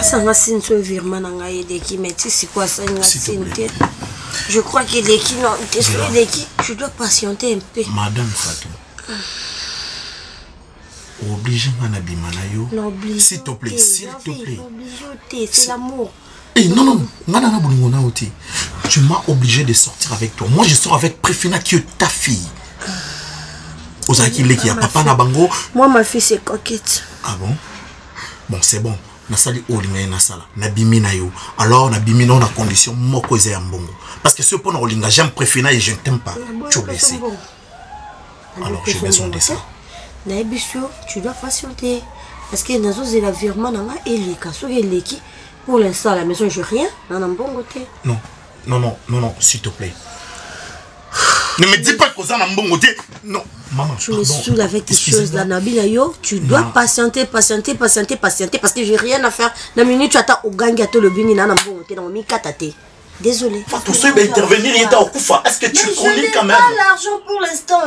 Ça m'a signé ce virement dans la qui mais c'est quoi ça une signé. Je crois que les qui non, je dois patienter un peu. Madame Fatou. Obligé à bimanayo. S'il te plaît, s'il te plaît. C'est l'amour. Eh non, tu m'as obligé de sortir avec toi. Moi, je sors avec Préfina qui est ta fille. Papa na bango. Moi, ma fille, c'est coquette. Ah bon? Bon, c'est bon. Nasali olinga na sala. Na bimina yo. Alors, na bimina on a condition moko eza mbongo. Parce que ce pour na olinga, j'aime Préfina et je ne t'aime pas. Tu es blessé. Alors, j'ai besoin de ça. Naïbisio, tu dois patienter. Parce que Nazo, c'est la virement dans la Elika. Pour l'instant, à la maison, je n'ai rien. Non, s'il te plaît. Ne me dis pas que ça n'a bon côté. Non, maman. Je me saoule avec des choses là, Nabila yo. Tu dois patienter. Parce que j'ai rien à faire. La minute, tu attends au gang à le bini, n'a bon côté dans mi katate. Désolé. Tout ça va intervenir, il est au Koufa. Est-ce que tu connais quand même? Je n'ai pas l'argent pour l'instant.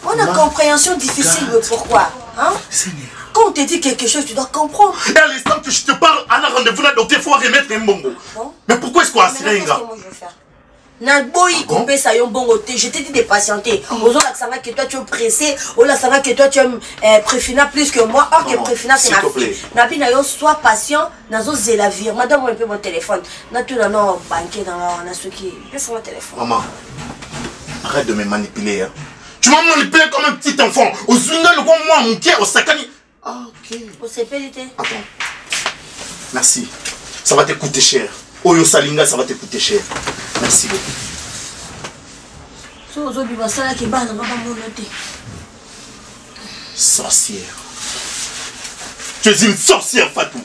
On a compréhension difficile, mais pourquoi? Quand on te dit quelque chose, tu dois comprendre. Et à l'instant que je te parle, à la rendez-vous, là, donc il faut remettre un bongo. Mais pourquoi est-ce qu'on a assuré un gars? Je t'ai dit de patienter. Que toi tu es pressé, que toi tu es Préfina plus que moi. Or que Préfina c'est ma fille. Nabi na yo sois patient. Nazo zela vire. Madame moi un peu mon téléphone. Na tout dans nos banquiers dans la ceux qui. Laisse mon téléphone. Maman, arrête de me manipuler. Hein. Tu m'as manipulé comme un petit enfant. Au zunga le moi mon cœur au sakani. Ah ok. Au CPLT. Attends. Merci. Ça va te coûter cher. Oyo Salinga, ça va te coûter cher. Merci beaucoup. Sorcière. Tu es une sorcière, Fatou.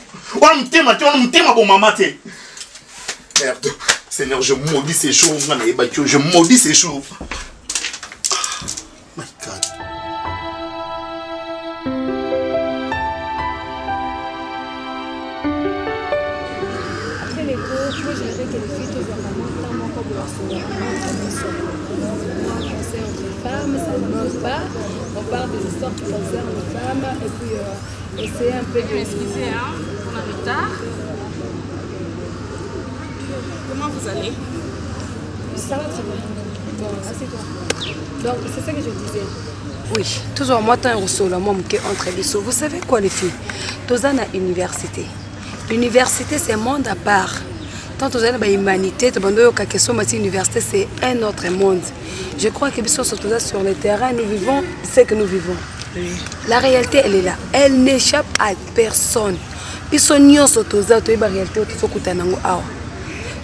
Merde. Seigneur, je maudis ces choses. Je maudis ces choses. My God. On parle des histoires qui concernent les femmes et puis essayer un peu de... Excusez, hein, on a retard. Comment vous allez? Ça va très bien. Bon, assieds-toi. Donc, c'est ça que je disais. Oui, toujours moi, tant que moi, entre les sauts. Vous savez quoi, les filles? Tous à l'université. L'université, c'est un monde à part. Tant que vous avez l'humanité, l'université, c'est un autre monde. Je crois que sur le terrain, nous vivons ce que nous vivons. Oui. La réalité, elle est là. Elle n'échappe à personne.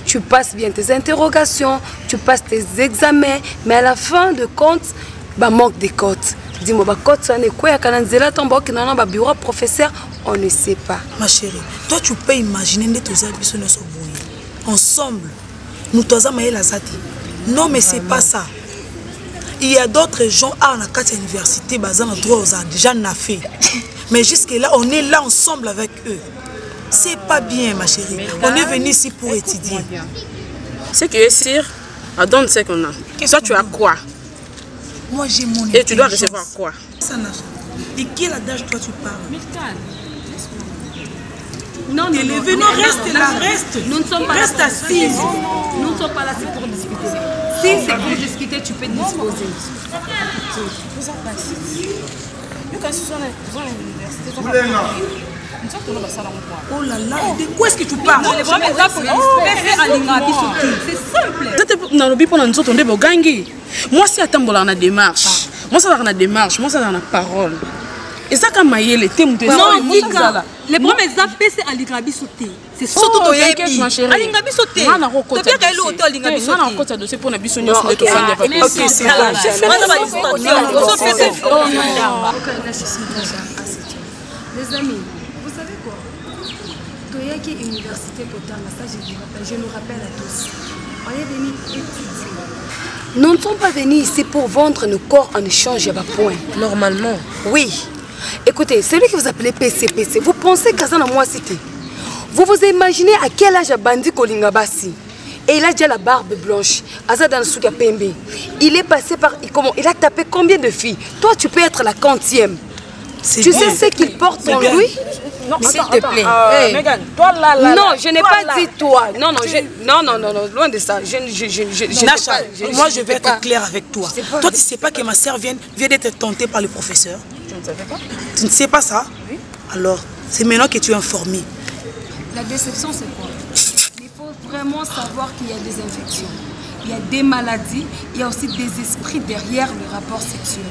Tu passes bien tes interrogations, tu passes tes examens, mais à la fin de compte, manque de cotes. Dis-moi, bureau professeur, on ne sait pas. Ma chérie, toi tu peux imaginer que tu ensemble, nous tous avons la zati. Non, mais c'est pas ça. Il y a d'autres gens à la université, déjà fait. Mais jusque-là, on est là ensemble avec eux. C'est pas bien, ma chérie. On est venu ici pour étudier. Ce qui est sûr, donne ce qu'on a. Toi, tu as quoi? Moi, j'ai mon et tu dois recevoir quoi? De quel âge toi tu parles? Non, t'es levé, non, reste là, reste. Nous ne sommes pas reste assise. Nous ne sommes pas là pour discuter. Si c'est pour discuter, tu peux disposer. Vous êtes assise. Oh là là, de quoi est-ce que tu parles? C'est simple. Moi, si attends la démarche, moi ça dans la démarche, moi ça dans la parole. Et ça quand maïe les thèmes de non, les problèmes c'est à l'Ingabi sauté. C'est surtout ton inquiète ma chérie. À l'Ingabi sauté. Tu peux qu'elle au hôtel l'Ingabi sauté. On a encore dossier pour na bisogno de te faire des OK, c'est bon. Les amis, vous savez quoi? Toyaki Université Kotanga, ça je nous rappelle à tous. On est venu étudier. Nous ne sommes pas venus ici pour vendre nos corps en échange à bas point. Normalement. Oui. Écoutez, celui que vous appelez PCPC, vous pensez qu'à ça, moi c'était. Vous vous imaginez à quel âge a Bandi Kolingabasi? Et il a déjà la barbe blanche. Azad dans le souk à Pembe. Il est passé par. Il a tapé combien de filles? Toi, tu peux être la 40e. Tu sais ce qu'il porte en lui? Non, s'il te plaît. Megan, toi là. Non, je n'ai pas dit toi. Non, loin de ça. Nacha, moi je vais être claire avec toi. Toi, tu ne sais pas que ma sœur vient d'être tentée par le professeur? Je ne savais pas. Tu ne sais pas ça? Oui. Alors, c'est maintenant que tu es informé. La déception, c'est quoi? Il faut vraiment savoir qu'il y a des infections. Il y a des maladies, il y a aussi des esprits derrière le rapport sexuel.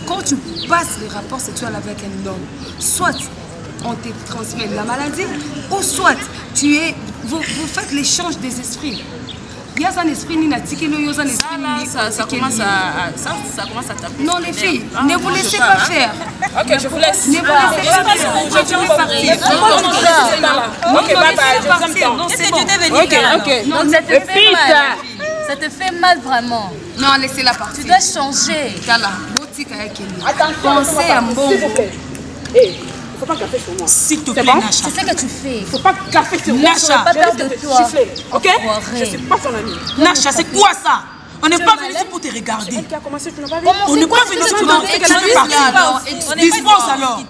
Quand tu passes le rapport sexuel avec un homme, soit on te transmet la maladie, ou soit vous faites l'échange des esprits. Il y a un esprit ni natique, il y a un esprit ni ça commence à taper. Non, les filles, ne vous laissez pas faire. Ok, je vous laisse. Ne vous laissez pas faire. Je vais partir. Ok, bye bye, je vous aime. Non, c'est bon. Ok. Donc ça te fait mal. Ça te fait mal vraiment. Non, laissez-la partir. Tu dois changer. Pensez à bon. S'il vous plaît. Il ne faut pas café sur moi. S'il te plaît, Nacha. C'est ce que tu fais. Il ne faut pas café sur moi. Nacha, pas peur de toi. Ok? Je ne suis pas ton ami. Nacha, c'est quoi ça? On n'est pas venu ici pour te regarder. Elle qui a commencé, tu n'as pas vu? On n'est pas venu ici pour te regarder. Tu peux partir. Dispose alors.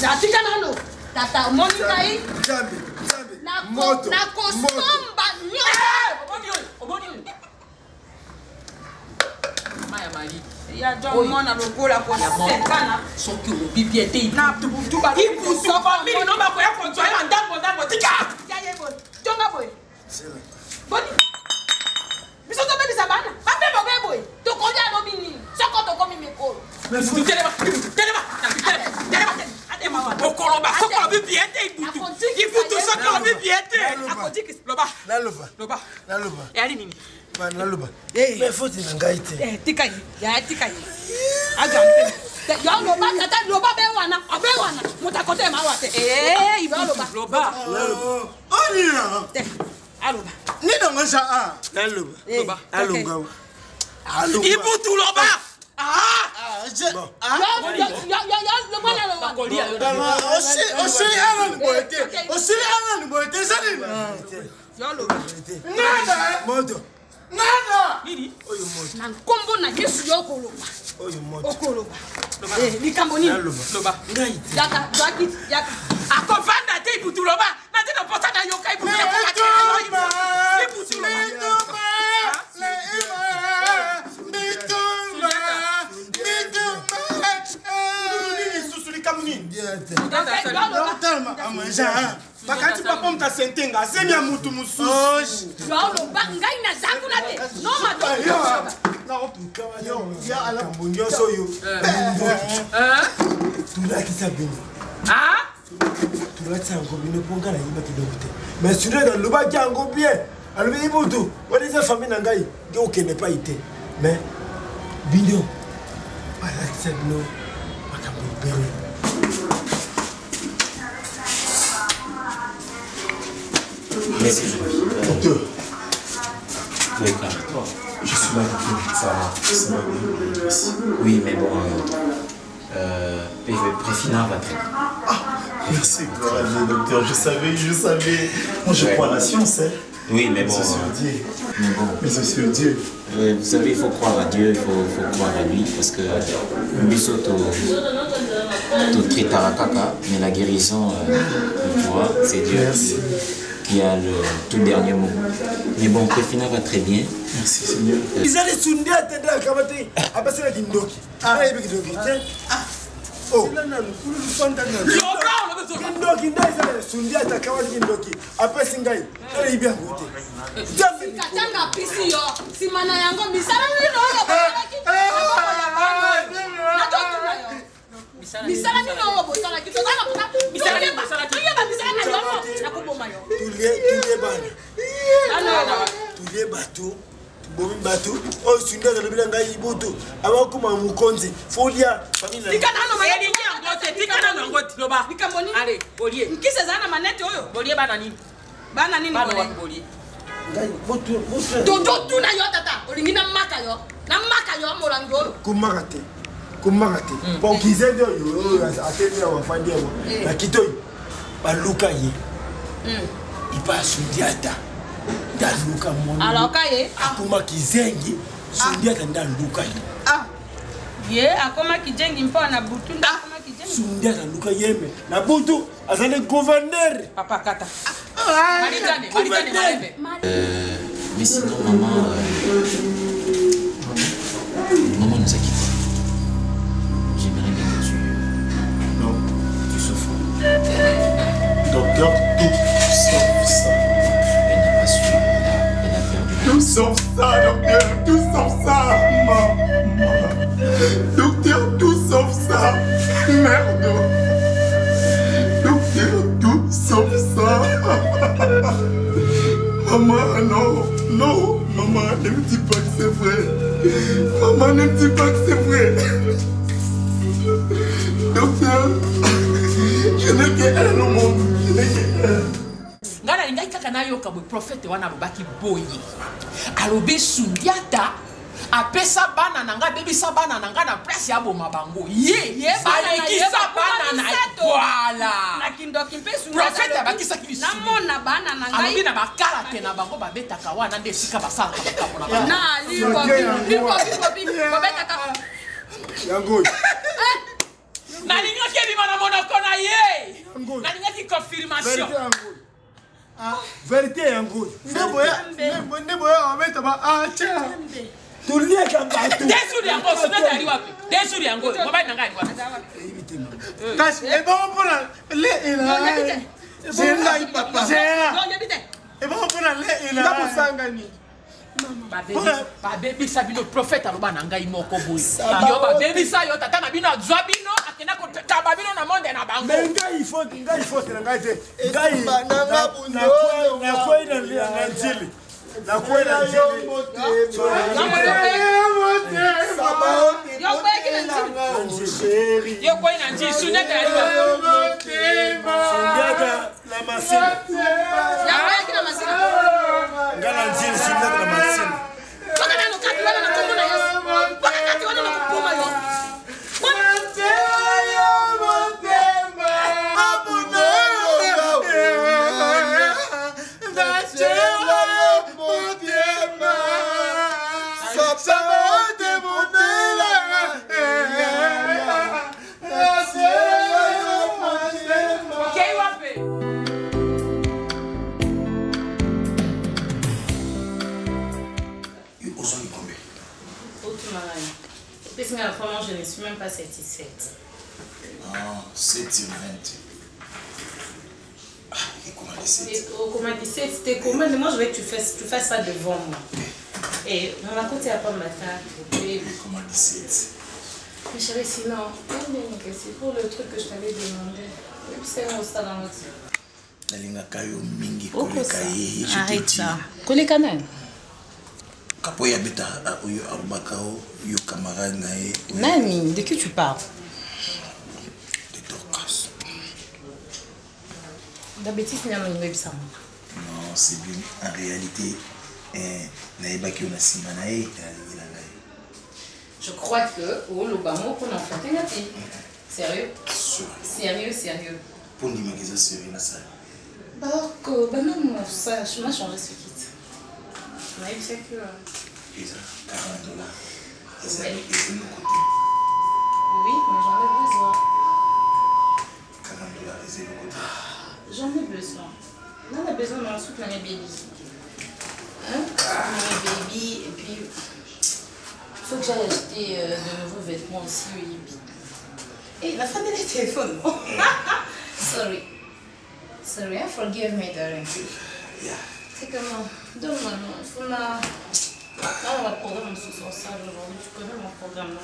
Atika nano tata monika yi jambe moto na kosomba oboni maya mali ya don mona lokola ko sekana soki obibi ete na tuba ibu soba mi no ba ko ya ko joya ndambo tika ya yebo jonga boy boni biso to be bisabana ape boy to ko ya no bini soko to ko mi meko mais vous telema Okoloba, sokolo bibiete ibutu sokolo bibiete. Akodiki loba. Loba. Yali nini? Naloba. Mais faut te n'engaiter. Tika yi, ya tika yi. Agampe. Yo loba tata loba be wana. Mutakote ma wate. Ibo loba. Onia. Aloba. Ni donga sa Naloba. Alonga. Ibutu loba. Bakati papa mta sentenga semia mutu mususu. Yo lo ba ngai na zangu na te. No ma Mais tu l'as dans le bas qui a un gros bien. Alors, il faut tout. On est des familles dans le qui n'est pas été. Mais, Bignon, pas l'accepte, non. Pas qu'à mon Merci. Docteur. Je suis là pour ça va. Oui, mais bon, Préfina va très bien. Ah, merci, docteur. Je savais. Moi, je crois à la science, hein. Oui, mais bon. Mais c'est sur Dieu. Vous savez, il faut croire à Dieu, il faut croire à lui, parce que Biso to traitera caca, mais la guérison, tu vois, c'est Dieu qui a le tout dernier mot. Mais bon, Préfina va très bien. Merci Seigneur. Ils allaient sounder à t'aider à Kamate. Ah, bah c'est la Kindoki. Ah, il y a Kindoki. Oh. Kindoki, ils allaient sounder à ta Kamate Kindoki. Après, Singaï. Elle est bien goûtée. Katanga pisi yo. Si mana yango misala ni no. Misala ni no bosala ki tozana kuta. Misala ni bosala ki. Yeba misala na yo. Na kuboma yo. Tulie bana. Tulie bateau. Bomi bateau. Oh, sunde le bilanga ibutu. Awakuma mukonzi. Folia famille. Tikana no maneti yangote. Tikana no ngote loba. Nikamoni. Allez, bolie. Nkise zana maneti oyo. Bolie bana nini? Bana nini bolie? Toto na yo tata. Olingi na maka yo. Na maka yo molango. Kumakate. Bon kizende yo atemi ya wafandi yao. Na kitoi. Baluka ye. Ipa sundiata. Ndaluka mwana. Aloka ye. Akuma kizengi. Sundiata ndaluka ye. Ah. Ye akoma kijengi mpo na butu akoma kijengi. Sundiata luka yeme. Na butu azale gouverneur. Papa kata. Maritane mais sinon maman nous a quittés. J'aimerais bien que tu souffres. Docteur, tout sauf ça. Elle n'a pas su, elle a perdu. Tout sauf ça, docteur, tout sauf ça. Docteur, tout sauf ça. Merde. Docteur, tout sauf ça. Maman, non, maman, ne me dis pas que c'est vrai. Maman, ne me dis pas que c'est vrai. Docteur, je n'ai qu'elle au monde, je n'ai qu'elle. Ngana ngai kaka na yoka bo prophète wana lobaki boye. Alobi sundiata apesa bana nanga bebisa bana nanga na place ya boma bango. Ye balekisa bana na voilà. Na kindoki mpe sundiata. Prophète abakisa ki na mona bana nanga. Alobi na bakala te na bango babetaka wana nde sika basala kabona bana. Na liko babetaka. Yango. Na ninyo ke bi mana monoko na ye. Na ninyo ki confirmation. Vérité yango. Neboya on met ba acha. Tulie kamba tu. Desuri yango sunata ali wapi? Desuri yango. Mobile nanga ali wapi? Kasi e ba mpona le ila. Zela papa. Zela. E ba mpona le ila. Ndabusanga ni. Baby sabino prophète aloba na ngai moko boy. Yo ba baby sa yo tata na bino azwa bino akena ko taba bino na monde na bango. Mais ngai il faut na ngai te. Ngai na bundo na kwenda na njili. Na kwenda njili. Yo kwenda njili sunaka ali wa. Sunaka na masina. Ya kwenda kina masina. Ngana njili sunaka na masina. Baka na nokati wana na komona Yesu. Baka kati wana na kupoma yo. Vraiment, je ne suis même pas satisfaite. Non, 7 sur 20. Ah, et comment 17? Comment 17? C'était comment? Moi, je veux que tu fasses ça devant moi. Et on a côté à pas matin. Comment 17? Mais chérie, sinon, c'est pour le truc que je t'avais demandé. Oui, c'est un stade en mode. Arrête ça. Koleka nani? Kapoya beta oyo arubakao yo camarade nae. Nani, de qui tu parles? De Dorcas. La bêtise n'y a pas de ça. Non, c'est bien. En réalité, naebaki on a simanae. Je crois que au Lobamo qu'on a fait une fille. Sérieux? Sérieux. Pour dire que c'est sérieux na ça. Bah non, ça, je m'ai changé ce kit. On a eu ça que... Isa, $40. Oui, mais j'en ai besoin. $40, c'est le côté. J'en ai besoin. On a besoin d'un soupe dans mes baby. Hein? Dans mes baby, et puis... Il faut que j'aille acheter de nouveaux vêtements aussi au Yibi. Hey, la fin de les téléphones. Sorry, forgive me, darling. C'est comment? Donne-moi, il faut la... Là, on va programme ce soir, ça, aujourd'hui. Tu connais mon programme, non?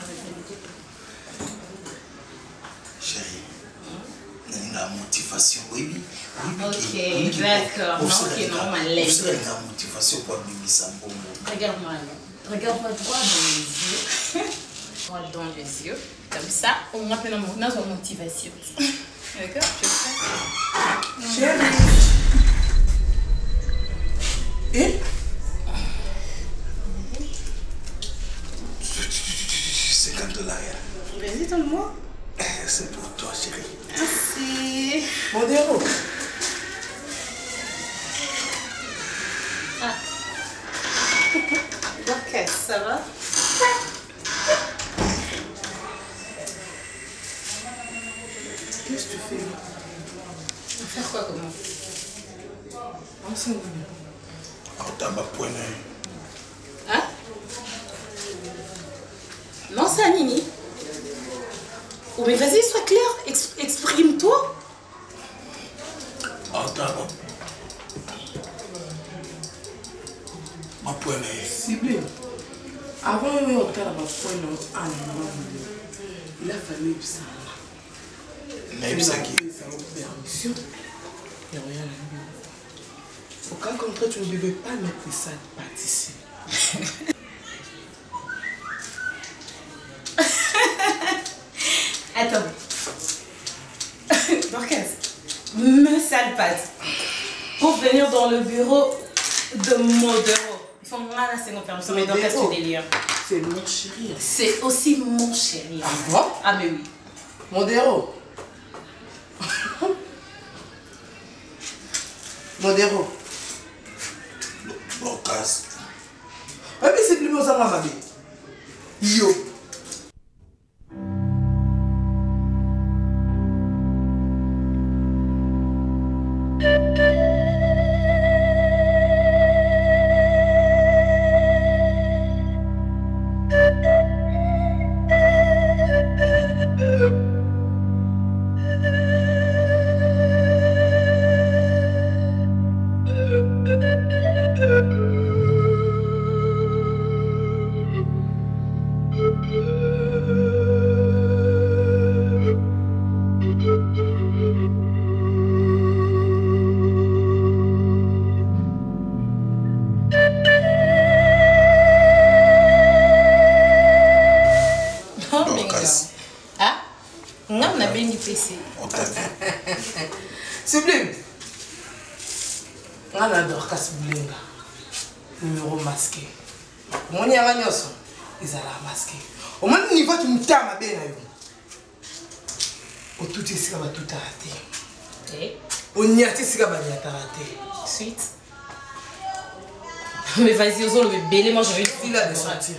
Chérie, il y a une motivation, oui. Ok, d'accord. Non, ok, non, ma lèvre. Il y a une motivation pour abîmer ça. Regarde-moi droit dans les yeux. Droit dans les yeux. Comme ça, on m'appelle en motivation. D'accord? Tu es prêt? Chérie. Et? $50. Vas-y, donne-moi. C'est pour toi, chérie. Merci. Mon déro. Ah. Ok, ça va? Qu'est-ce que tu fais? On va faire quoi, comment? Ensemble. On t'a pas poigné. Hein? Non, c'est à Nini. Oh, mais vas-y, sois clair. Exprime-toi. Attends. Ma poignée. Ciblé. Avant de faire ma poignée, il a fallu que ça. Mais ça qui est permission. Il n'y a rien à dire. Au cas contraire, tu ne devais pas mettre ça de pâtisserie. Attends. Dorcas, me sale patte. Pour venir dans le bureau de Modero. Il faut moi là, c'est mon permission. Mais Dorcas, tu délires. C'est mon chéri. C'est aussi mon chéri. Ah bon? Ah, mais oui. Modero. Modero. Dorcas. Mais c'est plus beau ça, ma vie. Yo. Sublime. On a Dorcas Boulenga. Numéro masqué. Mon yanga nyoso. Ils allaient masqué. Au moins niveau tu me tames bien là. Au tout ici va tout arrêter. Au niati ici va rater. Suite. Mais vas-y, Ozo, le bébé, moi je vais il a de sortir.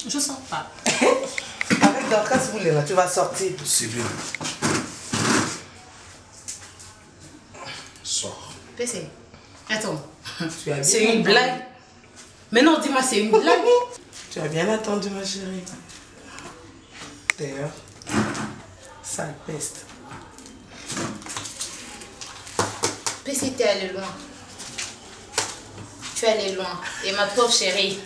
Je sors pas. Avec Dorcas Boulenga, tu vas sortir. Sublime. Sors. PC. Attends. C'est une blague. Mais non, dis-moi, c'est une blague. Tu as bien attendu, ma chérie. D'ailleurs, sale peste. PC, t'es allé loin. Tu es allé loin. Et ma pauvre chérie.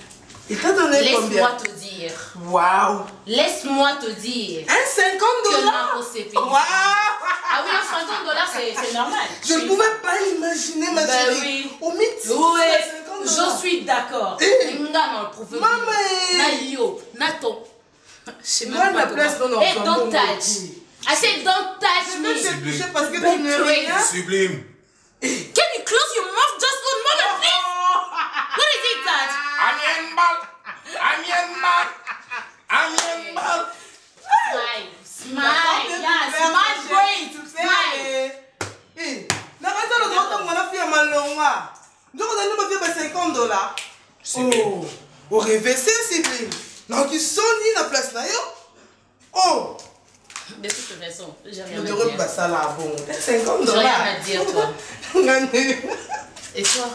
Il t'a donné combien? Laisse-moi te dire. Waouh. Laisse-moi te dire. Un $50? Waouh. Ah oui, un $50, c'est normal. Je ne pouvais pas l'imaginer, ma chérie. Oui. Au mythe, oui, je suis d'accord. Maman. Nayo, Nato. Je sais même pas comment. Et don't touch. I said don't touch me. Je vais te toucher parce que tu ne rien. Sublime. Can you close your mouth just one moment, please? What is it that? Smile. Yeah, smile great. Smile. N'arrête le droit de mon fille à ma longue. Donc, on a nous fait $50. Oh, au réversé, Sybille. Donc, ils sont ni la place là. Oh. De toute façon, j'ai rien à dire. dire. Ça là, bon. $50. J'ai rien à dire, toi. Et toi?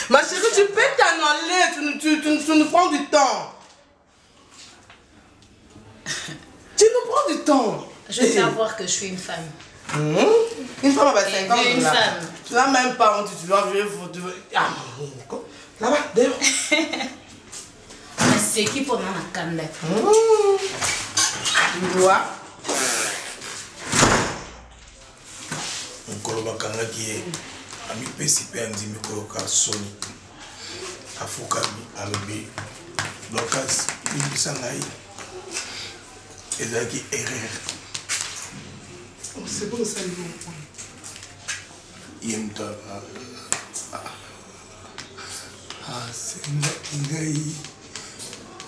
Ma chérie, tu peux t'en aller. Tu nous prends du temps. Tu nous prends du temps. Je vais faire voir que je suis une femme. Une femme avec $50. Une femme. Tu n'as même pas honte, tu dois vivre. Ah, là-bas, d'ailleurs. C'est qui pour moi la cande? Tu vois? Mokolo bakangaki ami pesi pe andi mikolo ka soni afukami alobi Lucas bibisa ngai ezalaki erreur. C'est bon ça yemta asengaki ngai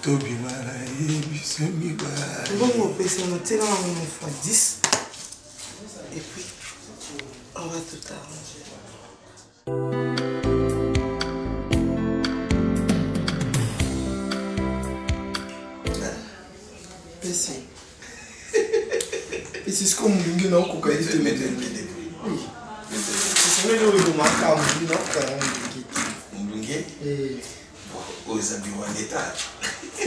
tobimana yebiso mibale bon opesa na tela na fois 10 et puis on va tout arranger. C'est ce qu'on me dit, non, qu'on a été mettre un peu de oui. C'est ce que nous avons marqué, non, aux habits en état.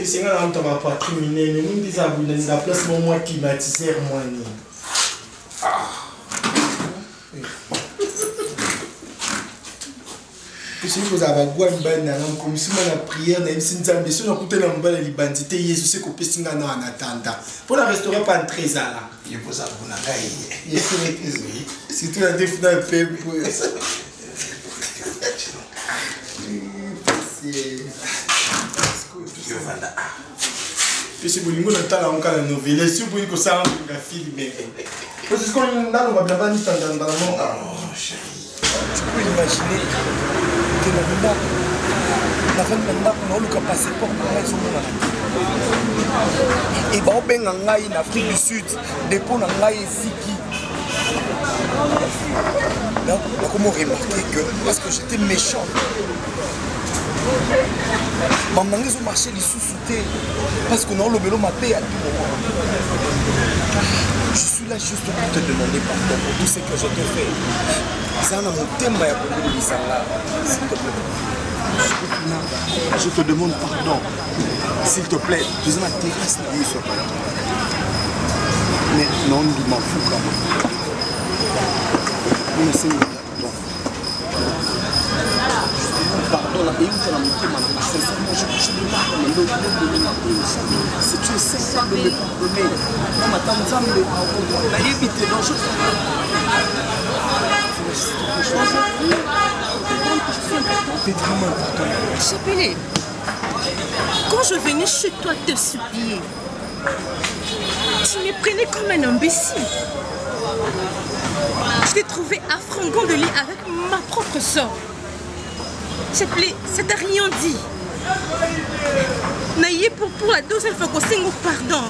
C'est un homme qui m'a pas terminé. Nous nous disons que la place pour moi climatiseur, moi. Si vous avez une comme si la prière n'a pas si nous avons écouté la nouvelle libandité, Jésus sait qu'on peut s'y en attendant. Pour la restaurer pas en 13 ans. Il faut ça pour la gaille. Si tu as des fois un peu. Si vous voulez, on a encore la nouvelle. Si vous voulez que ça soit filmé. Parce que on a le blabla ni dans le monde. Tu peux imaginer que la femme n'a pas passeport et bien en Afrique du Sud, dépôt en Siki. Donc, comment remarquer que parce que j'étais méchant, maman ils ont marché les sous-soutés parce qu'on a le vélo ma paix à tout moment. Je suis là juste pour te demander pardon pour tout ce que je te fais. Ça n'a mon thème à s'il te plaît. Je te demande pardon. S'il te plaît, tu as terrasse mais non, il m'en fout quand même. Mais c'est pardon, la bénédiction de la montée, sincèrement, je me demande si tu es sincère de me pardonner. Non, ma tante, je vais éviter. Non, je Chapelé, quand je venais chez toi te supplier, tu me prenais comme un imbécile. Je t'ai trouvé affrangant de lit avec ma propre soeur. Chapelé, ça t'a rien dit. Naïe pour la deuxième fois qu'on s'est pardon.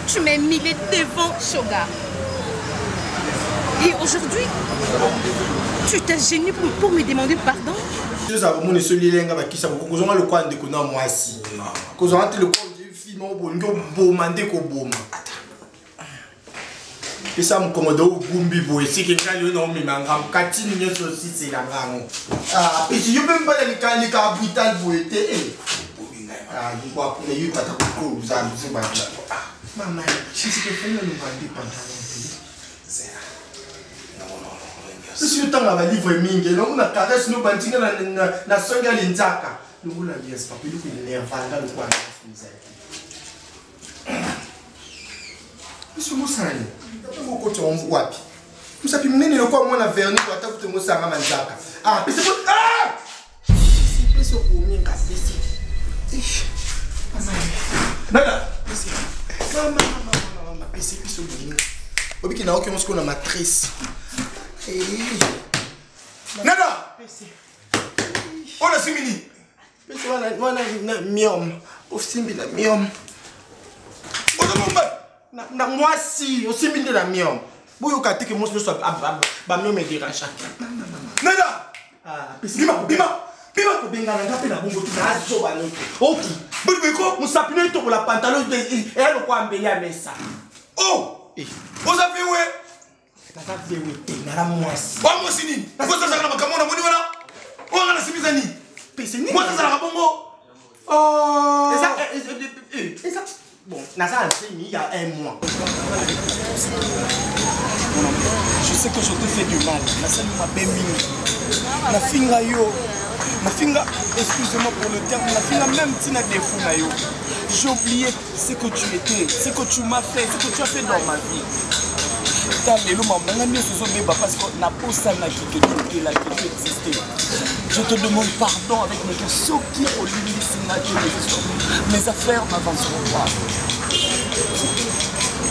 Tu m'as humilié devant Shoga. Et aujourd'hui, tu t'es gêné pour me demander pardon. Je sais que je suis qui ça le coin de Kona moi si. Que je rentre le coin de fille mon bon mandé ko boma. Et ça me commande au bumbi boy si quelqu'un lui non mais mangam katini nyoso si c'est la rango. Ah et si je peux pas les can les capital boy té. Ah il voit pour les tata ko vous a c'est pas. Maman, si c'est que fait le mandé pendant Si le temps va livre mingi, on a caresse nos bantinga na songa linzaka. Nous voulons bien ça, puis nous énerve dans le coin. Monsieur Moussani, vous côté on wapi. Vous savez menene le quoi moi na vernis pour attaquer Moussanga manzaka. Ah, puis c'est quoi? Ah! C'est pas ce pour minga ici. Nada. Maman, c'est plus ce boulot. Obi na aucun qu'on a matrice. Nada. On a simili. Pese wana miom. Osimbi la miom. Na moi si osimbi la miom. Boyo katike mo so ba miom me dira chacun. Nada. Ah, bima ko benga na ngape na bongo tu na zo ba no. Ok. Biko musapino to la pantalon de et le quoi mbeli a mesa. Oh! Vous avez où? Nasa viewe te nara mwasi. Wa mwasi nini? Kwa sasa na makamona moni wana? Wanga na simizani. Pese nini? Kwa sasa na bongo. Oh! Et ça bon, nasa enseigne il y a un mois. Je sais que je te fais du mal. Nasa m'a bémini. Na finga yo. Na finga, excusez-moi pour le terme, na finga même tina défaut na yo. J'ai oublié ce que tu étais, ce que tu m'as fait, ce que tu as fait dans ma vie. Parce qu'on n'a pas ça qui existait. Je te demande pardon avec mes questions qui au mes affaires n'avanceront pas.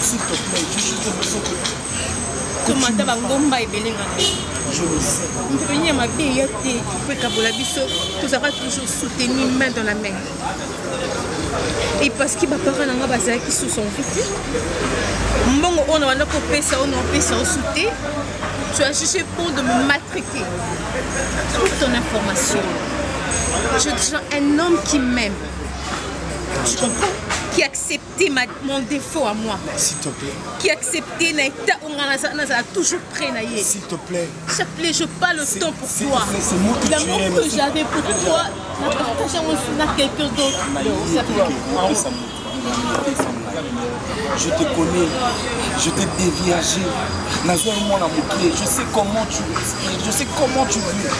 S'il te plaît, je juste besoin que... Comment tu vas je le sais. Venir ma vie, tu auras toujours soutenu main dans la main. Et parce que ma parole n'a pas qui sous son fils. On a sauté. Tu as jugé pour de me maltraiter. Toute ton information. Je suis un homme qui m'aime. Tu comprends? Qui a accepté mon défaut à moi. S'il te plaît. Qui a accepté l'état où on a toujours prêt. S'il te plaît. S'il te plaît, je parle le temps pour toi. C'est moi que l'amour que j'avais pour toi, n'a partagé à quelqu'un d'autre. Je te connais, je t'ai déviagé. Je sais comment tu respires, je sais comment tu vis.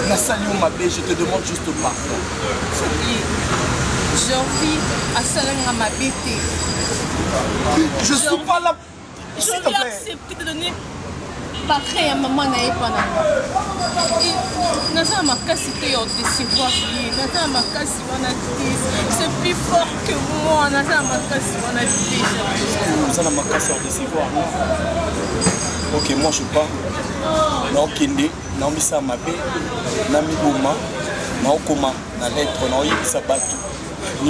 Je te demande juste pardon. J'ai envie à Salang à ma bêté. Je suis pas là. J'ai envie d'accepter de donner pareil à maman n'a pas dans ma casse c'était au décevoir dans ma casse on a c'est plus fort que moi dans ma casse on a dit dans ma casse au décevoir. Ok, moi je pars na okende na omisa mabe na miboma na okoma na lettre na oyebisa bato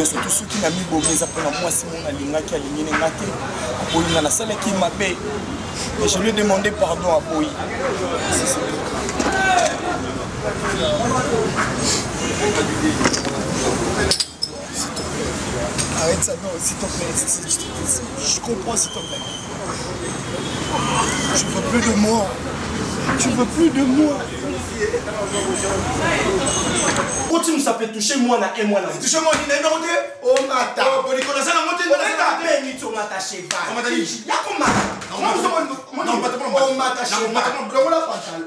surtout ceux qui n'a mis beau mais après moi si mon alinga qui a ligné ngate olinga na sala qui mabe. Et je lui ai demandé pardon à Boy. Arrête ça, non, s'il te plaît. Je comprends, s'il te plaît. Tu veux plus de moi. Tu veux plus de moi. Quand tu me sapes toucher moi na et moi na. Toucher moi ni na monter. Oh mata. Oh boni kona sana monter na ta peine tu mata cheval. On mata dit. Ya ko mata. Non pas oh mata cheval. On la pantal.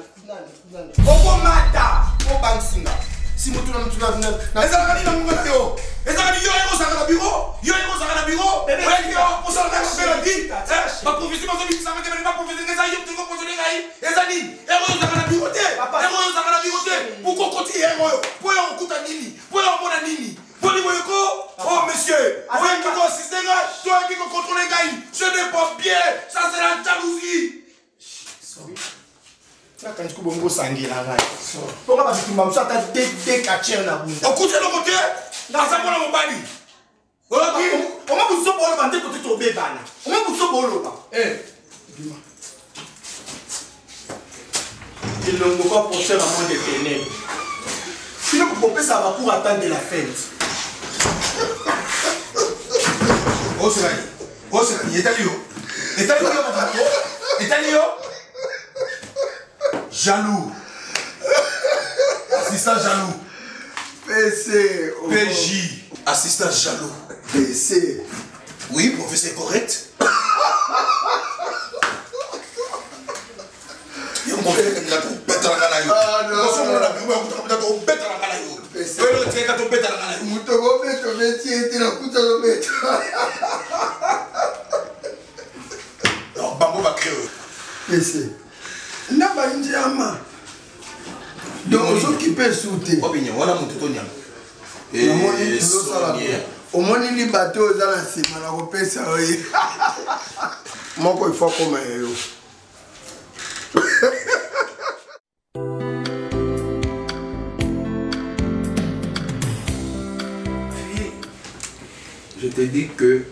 Oh mata. Oh bansinga. Si moto na mutuna na. Ezaka ni na munga yo. Ezaka ni yo ero saka na bureau. Yo ero saka na bureau. Ouais yo on s'en va faire la vie. Ma profession ma vie ça va que pas profession que ça yo tu ko poser ngai. Ezani ero saka na bureau te. Ero saka na bureau te. Pourquoi continuer ero yo? Pour on kuta nini? Pour on mona nini? Boni boyoko. Oh monsieur, toi qui consiste là, toi qui contrôle ngai. Je ne pas bien, ça c'est la jalousie. Sorry. Quand tu bongo sangila ngai. Pourquoi pas tu m'as ça ta décacher na bunda. On couche le côté. Dans ça pour mon bali. OK, on m'a poussé pour le bande côté tomber bana. On m'a poussé pour le bas. Eh. Dis-moi. Il ne faut pas penser à moi des ténèbres. Sinon pour ça va pour attendre la fête. Oh c'est là. Oh c'est là, il est allé où? Il est allé où mon frère? Il est allé où? Jaloux. Assistant jaloux. PC. PJ. Assistant jaloux. PC. Oui, professeur correct. omoni libato oza na nsima na kopesa oye moko ifo akoma yeyo. Je te dis que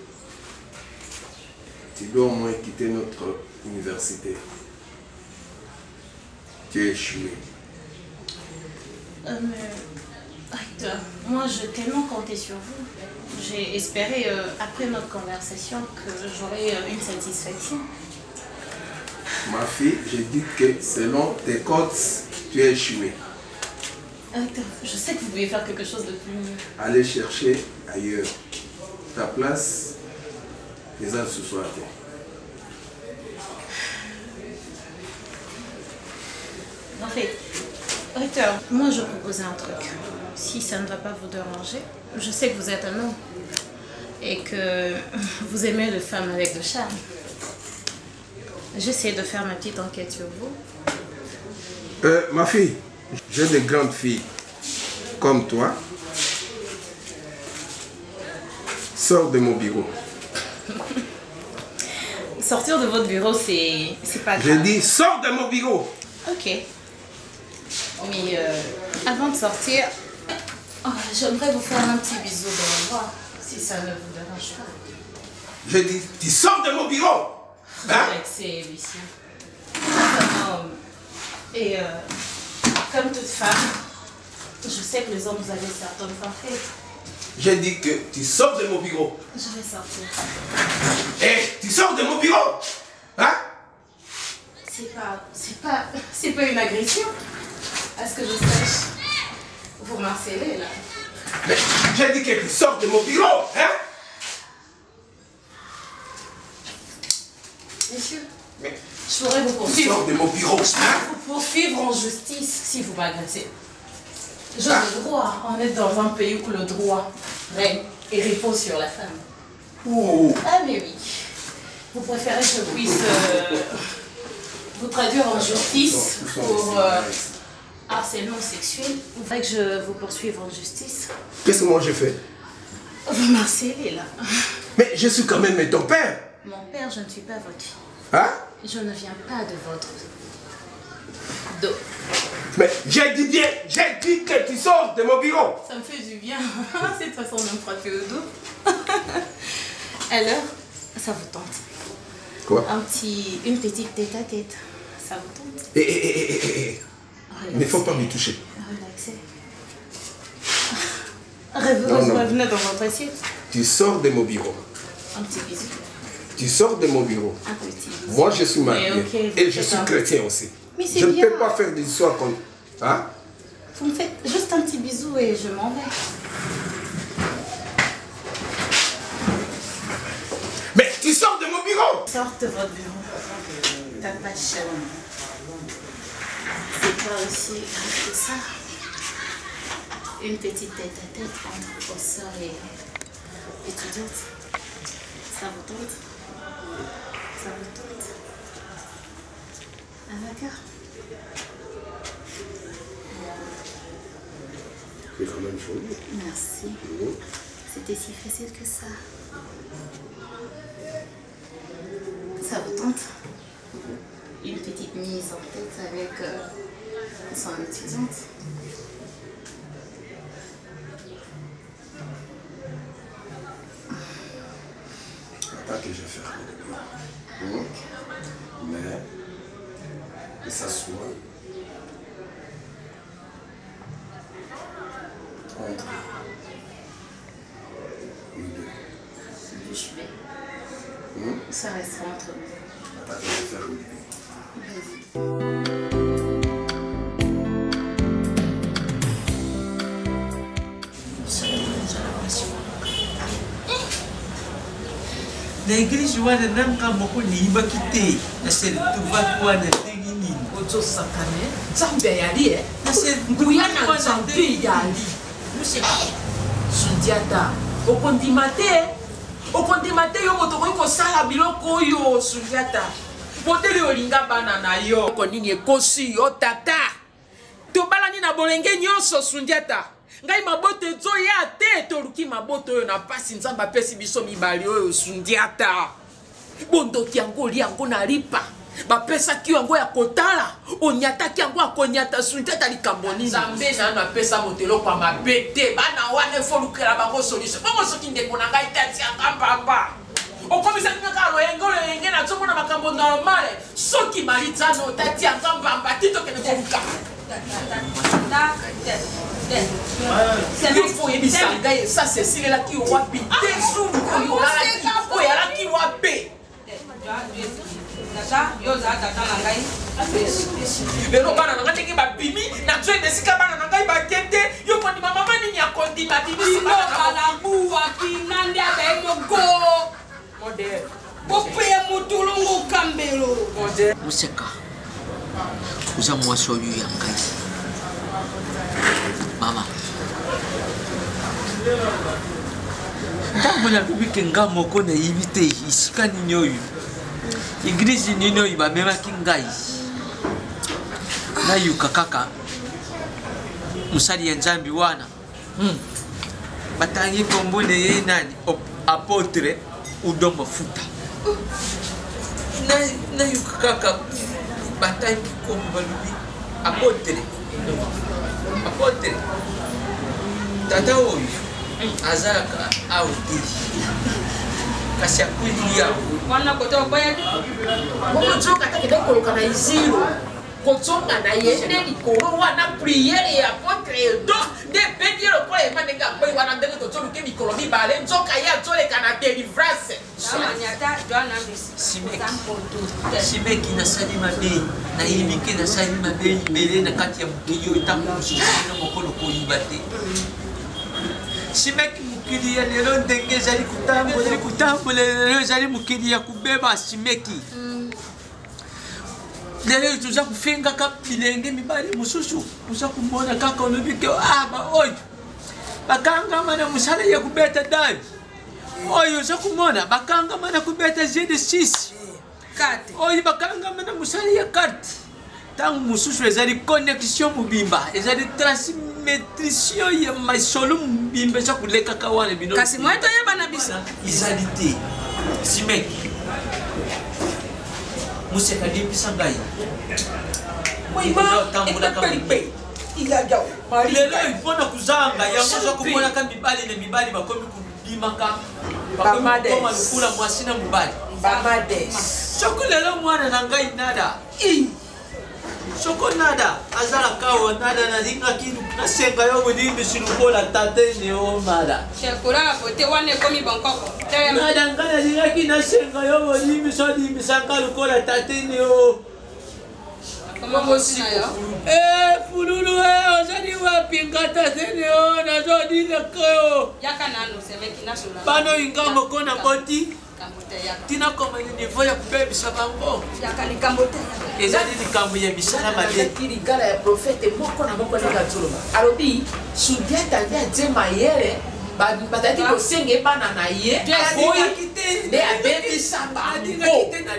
tu dois au moins quitter notre université. Tu es échoué. Acteur, moi je tellement comptais sur vous. J'ai espéré, après notre conversation, que j'aurais une satisfaction. Ma fille, j'ai dit que selon tes codes, tu es échoué. Acteur, je sais que vous pouvez faire quelque chose de plus mieux. Allez chercher ailleurs. Ta place, les uns ce soir. En fait, Acteur, moi je proposais un truc. Si ça ne va pas vous déranger, je sais que vous êtes un homme et que vous aimez les femmes avec le charme. J'essaie de faire ma petite enquête sur vous. Ma fille, j'ai des grandes filles comme toi. Sors de mon bureau. Sortir de votre bureau, c'est pas grave. J'ai dit, sors de mon bureau. Ok. Mais avant de sortir, j'aimerais vous faire un petit bisou de revoir, si ça ne vous dérange pas. J'ai dit, tu sors de mon bureau. Relaxez, Lucien. Et comme toute femme, je sais que les hommes, vous avez certaines parfaits. J'ai dit que tu sors de mon bureau. Je vais sortir. Tu sors de mon bureau. Hein? C'est pas une agression. À ce que je sache, vous m'harcelez là. Mais j'ai dit que tu sors de mon bureau, hein? Monsieur, je pourrais vous poursuivre. Tu sors de mon bureau, hein? Vous poursuivre en justice si vous m'agressez. J'ai le droit. On est dans un pays où le droit règne et repose sur la femme. Oh. Ah mais oui. Vous préférez que je puisse vous traduire en justice pour harcèlement sexuel. Vous voulez que je vous poursuive en justice? Qu'est-ce que moi je fais? Vous m'harcelez là. Mais je suis quand même ton père. Mon père, je ne suis pas votre fille. Hein? Je ne viens pas de votre dos. Mais j'ai dit bien, j'ai dit que tu sors de mon bureau. Ça me fait du bien. Cette façon de me frapper au dos. Alors, ça vous tente? Quoi? Une petite tête à tête. Ça vous tente? Il ne faut pas me toucher. Relaxez. Revenez dans votre assiette. Tu sors de mon bureau. Un petit bisou. Tu sors de mon bureau. Un petit bisou. Moi, je suis marié. Okay, et je suis chrétien aussi. Mais c'est je ne bien. peux pas faire des histoires comme... Hein? Vous me faites juste un petit bisou et je m'en vais. Mais tu sors de mon bureau! Sors de votre bureau. T'as pas cher. C'est pas aussi grave que ça. Une petite tête à tête entre vos soeurs et étudiantes. Ça vous tente? Ça vous tente? Ah d'accord. C'est quand même joli. Merci. C'était si facile que ça. Ça vous tente? Une petite mise en tête avec son étudiante. Attends que je vais faire. Mais que ça soit entre nous deux. Bouche bée. Ça restera entre nous. Attends que je vais faire une na église wana nanga moko niyibaki te nasele tuvaki wana ndenge nini tozo sakane nzambe yali nguya na nzambe yali museka sundiata okondima te yo moto koki kosala biloko oyo sundiata modele olinga bana na yo konini ekosi yo tata tobalani na bolenge nyonso sundiata ngai maboto ezoya te toluki maboto oyo na pasi nzambe apesi biso mibali oyo sundiata bondoki yango oli yango na lipa bapesaki yango ya kotala onyataki yango akonyata sundiata likambo nini nzambe nano apesa motelo kwa mabe te bana wana efolukela bango solution bongo soki ndeko na ngai tati yanga mbamba okomisa kaka loyenge na zomona makambo normale soki malitano tati yanga mbamba titokende koluka il faut éviter ça c'est si là qui wapi tesu ko yala ki wapi tata yo za tata na ngai lelo bana na ngai ba bimi na tso desika bana na ngai ba kente yo kondi mama nini ya kondi ba bimi bana buwa kinande abe go model bope mutulungu kambelo model museka uza mwasi oyo ya ngai mama ntango nalobike nga moko nayibi te isika nini oyo eglize nini oyo bamemaki ngai nayuka kaka mosali ya nzambi wana batangi kombo na ye nani apotre udombo futa nayuka kaka batangi kombo balobi apotre tata oyo azalaka awa te kasi akwili yawo wana koto bayaki bomozoka takende koloka na izilo kotsonga na ye nde likolo wana priere ya apotre do nde pedi lokola ema ndenge akwei wana ndenge totsoluke mikolo mibale nzoka ye atsoleka na délivrance simeki nasali mabe nayebi ke nasali mabe libele na kati ya mokili oyo ntango mosusu na mokolo koyiba te simeki mokili ya lelo ndenge ezali kotambola lelo ezali mokili ya kubeba simeki lelo toza kofengaka bilenge mibali mosusu oza komona kaka olobi ke oyo bakangama na mosala ya kubeta davi oyo oza komona bakangama na kubeta jede 6 oyo bakangama na mosala ya karte ntango mosusu ezali connexion mobimba ezali transmettrition ya masolo mobimba eza kolekaka wana bino kasi mwa toyeba na biso ezali te simeki museka limbisa ngai lelo mpona kuzanga yango oza komonaka mibali na mibali bakomi kobimaka bakomi kokoma lokula mwasi na mobali soko lelo mwana na ngai nada soko nada azalaka awa nada nalingaki nasenga yo bolimbisi lokola tate neomala nada ngai nalingaki nasenga yo bolimbisi olimbisanga lokola tate neo fululu ozali wapi ngata teneo nazodilekeo bano inga moko na boti tina koma ni niveau ya kubebisa bango ezali likambo ya misala mabe ligala ya profete moko na moko ndenge azoloba alobi sundiata nde atie mayele bataki kosenge bana na ye aboyi nde abebisa bango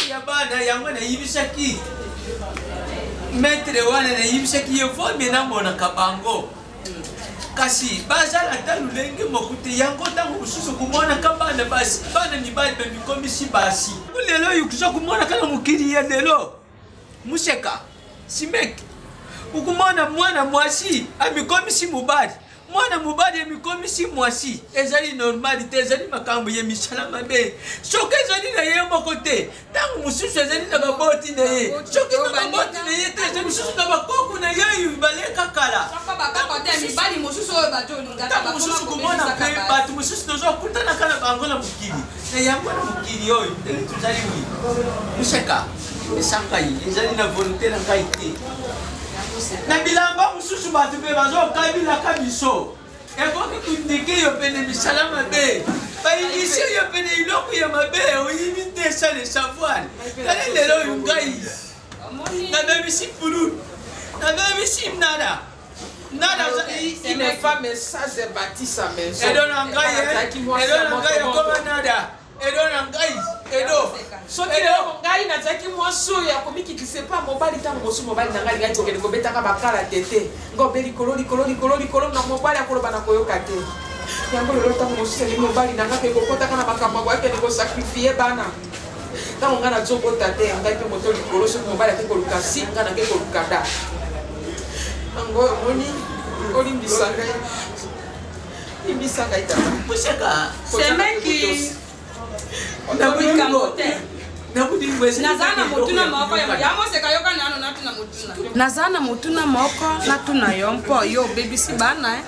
ya bana yango nayibisaki maître wana nayibisaki ye vomi namonaka bango kasi bazala ata lulenge moko te yango ntango mosusu komonaka bana mibali bamikomisi basi lelo oyo kuza komonaka na mokili ya lelo museka simeki okomona mwana mwasi amikomisi mobali mwana mobali amikomisi mwasi ezali normali te ezali makambo ya misala mabe soki ezali na ye moko te ntango mosusu ezali na baboti na ye soki na baboti na ye te ezali mosusu na bakoko na ye oyo baleka kala ntango mosusu komona mpe bato mosusu tozokutanaka na bango na mokili na yango na mokili oyo ndenge tozali wi museka esangai ezali na volonté na ngai te na bilamba mosusu bato mpe bazokabilaka biso ekoki kundike yo pene misala mabe bainisi yo pene iloko ya mabe oyibi te sa le savoir tala lelo oyo ngai Na baby si pulu. Na baby si nada. Nada il n'est pas message de bâti sa maison. Edo nangai. Edo nangai comme nada. Edo nangai. Edo. Soki lelo ngai nazaki mwasi oyo akomikikise pa mobali ntango mosu mobali na ngai lingai tokende kobetaka bakala tete ngobe likolo na mobali akoloba na koyoka te yango lelo ntango mosusu elingi mobali na ngai mpe kokotaka na makambo ako akende kosakrifie bana ntango ngai nazobota te ngai mpe moto likolo soki mobali ake koluka si ngai nake koluka da yango omoni olimbisa ngai limbisa ngai tata puseka semeki naza na motuna moko natuna yo mpo yo obebisi bana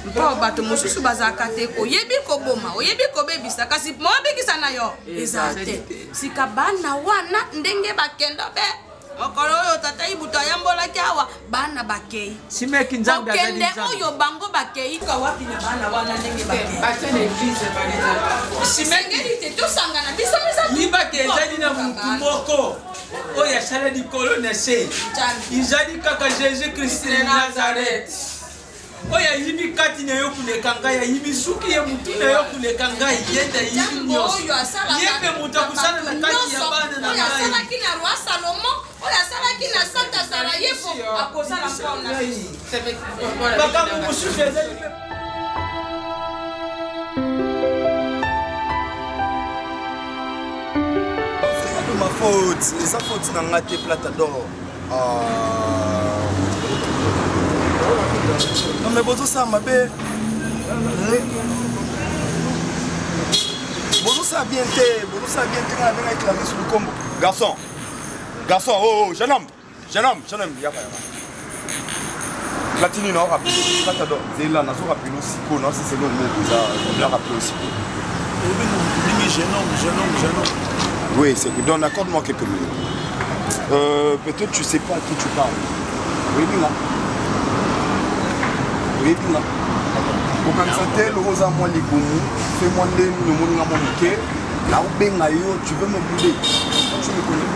mpo bato mosusu bazalaka te oyebi koboma oyebi kobebisa kasi moobikisa na yo eza te sika bana wana ndenge bakenda be mokolo oyo tata ibuto ayambolaki awa bana bakei okende oyo bango bakei wapi na bana wana ndenge bakei te tosangana biso libake ezali na mutu moko oyo asala likolo na se ezali kaka jésus christ de nazareth oyo ayibi kati na yo koleka ngai ayibi suki ye mutu na yo koleka ngai yenda ayibi nyonso ye mpe moto akosala na kati ya bana na ngai asalaki na roi salomo oyo asalaki na santa sarayevo akozala mpona makambo mosusu ezali ma faute, eza faute na nga te Platador. Non mais bozo ça mabe. Bozo ça bien te na venga éclater sur le combo. Garçon, oh, jeune homme, y a pas. Platini non rappelé, Platador. Zela na zo rappelé aussi ko non c'est le mot ça, on l'a rappelé aussi. Jeune homme. Oui, c'est que donc accorde-moi quelques minutes. Peut-être tu sais pas à qui tu parles. Oui, bien. Quand tu rosa moi les goumou, fais-moi le monde à mon cœur. Là où ben tu veux me brûler. Tu me connais.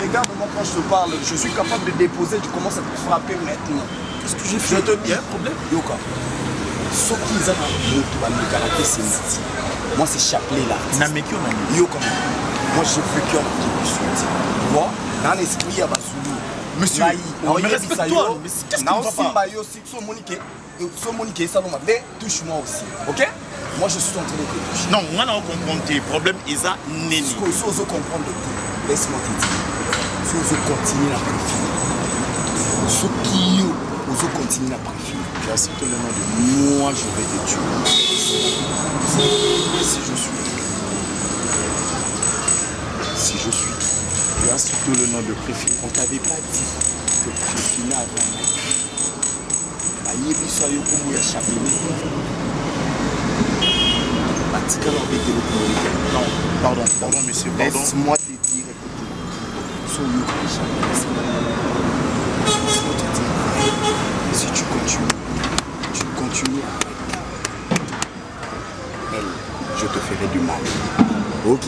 Regarde-moi quand je te parle. Je suis capable de déposer. Tu commences à te frapper maintenant. Qu'est-ce que j'ai fait? Je te dis un problème. Yoka. Ce qu'ils ont le caractère, c'est moi, c'est Chapelet là. Yoka. Moi, je veux qu'il y ait un petit peu. Tu vois? Dans l'esprit, il y a Basoulou. Monsieur, mais respecte-toi. Mais qu'est-ce qui ne va pas? Mais touche-moi aussi. Ok? Moi, je suis en train de te toucher. Non, on a compris tes problèmes. Ils ont néné. Si vous comprendre tout, laisse-moi te dire. Si vous continuez à préférer, ce qui vous continuez à préférer, tu acceptes le nom de moi, je vais te tuer. Si je suis, tu acceptes le nom de préféré. On t'avait pas dit que tu suis là avant moi. Non, pardon, monsieur, pardon. Laisse-moi te dire, écoutez. Si tu continues avec elle, je te ferai du mal. Ok?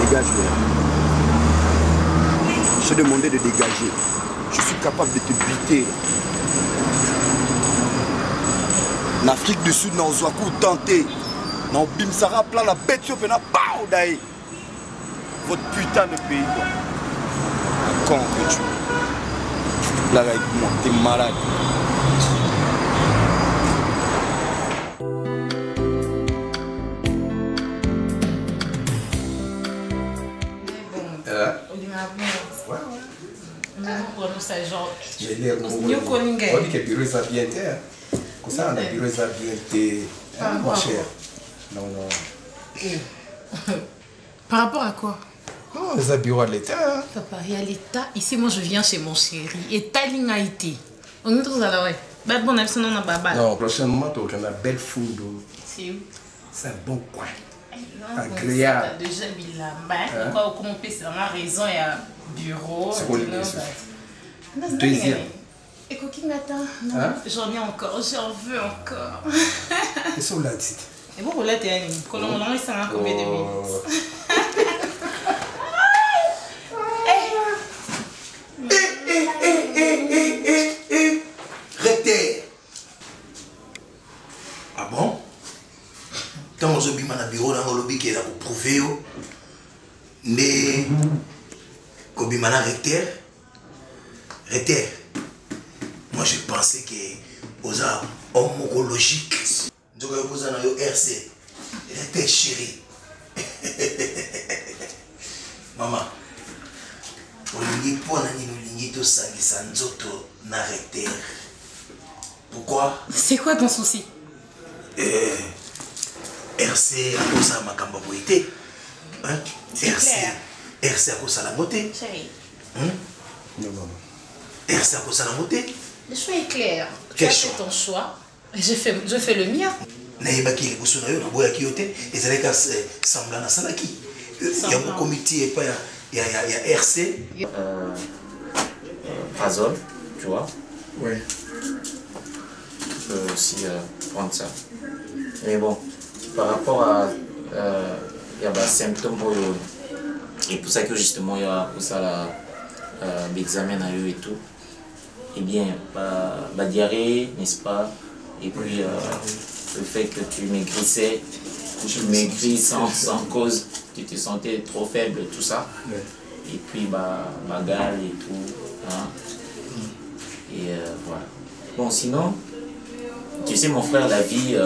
Dégage-le. Je t'ai demandé de dégager. Je suis capable de te buter. En Afrique du Sud, dans Zouakou, tenté. Dans Bimsara, plein la bête, tu peux pas d'ailleurs. Votre putain de pays, quoi. Con que tu es. Là, avec moi, t'es malade. J'ai l'air on dit que le bureau est bien terre. Comme ça, le bureau est bien terre. Moins cher. Non. Par rapport à quoi? Non, les bureaux de l'État. Papa, il y a l'État. Ici, moi, je viens chez mon chéri. Et Taling Haïti. On est tous à la ouais. Bon, on a baba. Non, prochainement, tu as une belle food. C'est où? C'est un bon coin. Agréable. Tu as déjà mis là-bas. Pourquoi, comment on peut, c'est la raison, il y a bureau. C'est quoi le deuxième. Et coquine attends. J'en ai encore, j'en veux encore. Et ça, on l'a dit. Et bon, on l'a dit, combien de minutes? ozobima na bureau nango olobi ke eza koprouve yo nde kobima na recteur. Moi je pensais que oza homme logique. Nzoka yo poza na yo RC. Recteur chéri. Maman, olingi pona nini olingi tosangisa nzoto na recteur. Pourquoi? C'est quoi ton souci? RC a cause à ma cambaboïté. RC a cause à la beauté. RC a cause à la beauté. Le choix est clair. Quel tu as fait ton choix. Je fais le mien. Naïbaki les boussons na boya kioté et ça les semblant à salaki. Il y a un comité et pas il y a RC. Razol, tu vois. Ouais. Tu peux aussi prendre ça. Mais bon, par rapport à il y a des symptômes et pour ça que justement il y a pour ça l'examen à eux et tout. Eh bien, la diarrhée, n'est-ce pas? Et puis le fait que tu maigrissais, tu maigris sans cause, tu te sentais trop faible, tout ça. Ouais. Et puis bagarre et tout. Hein? Et voilà. Bon, sinon, tu sais mon frère, la vie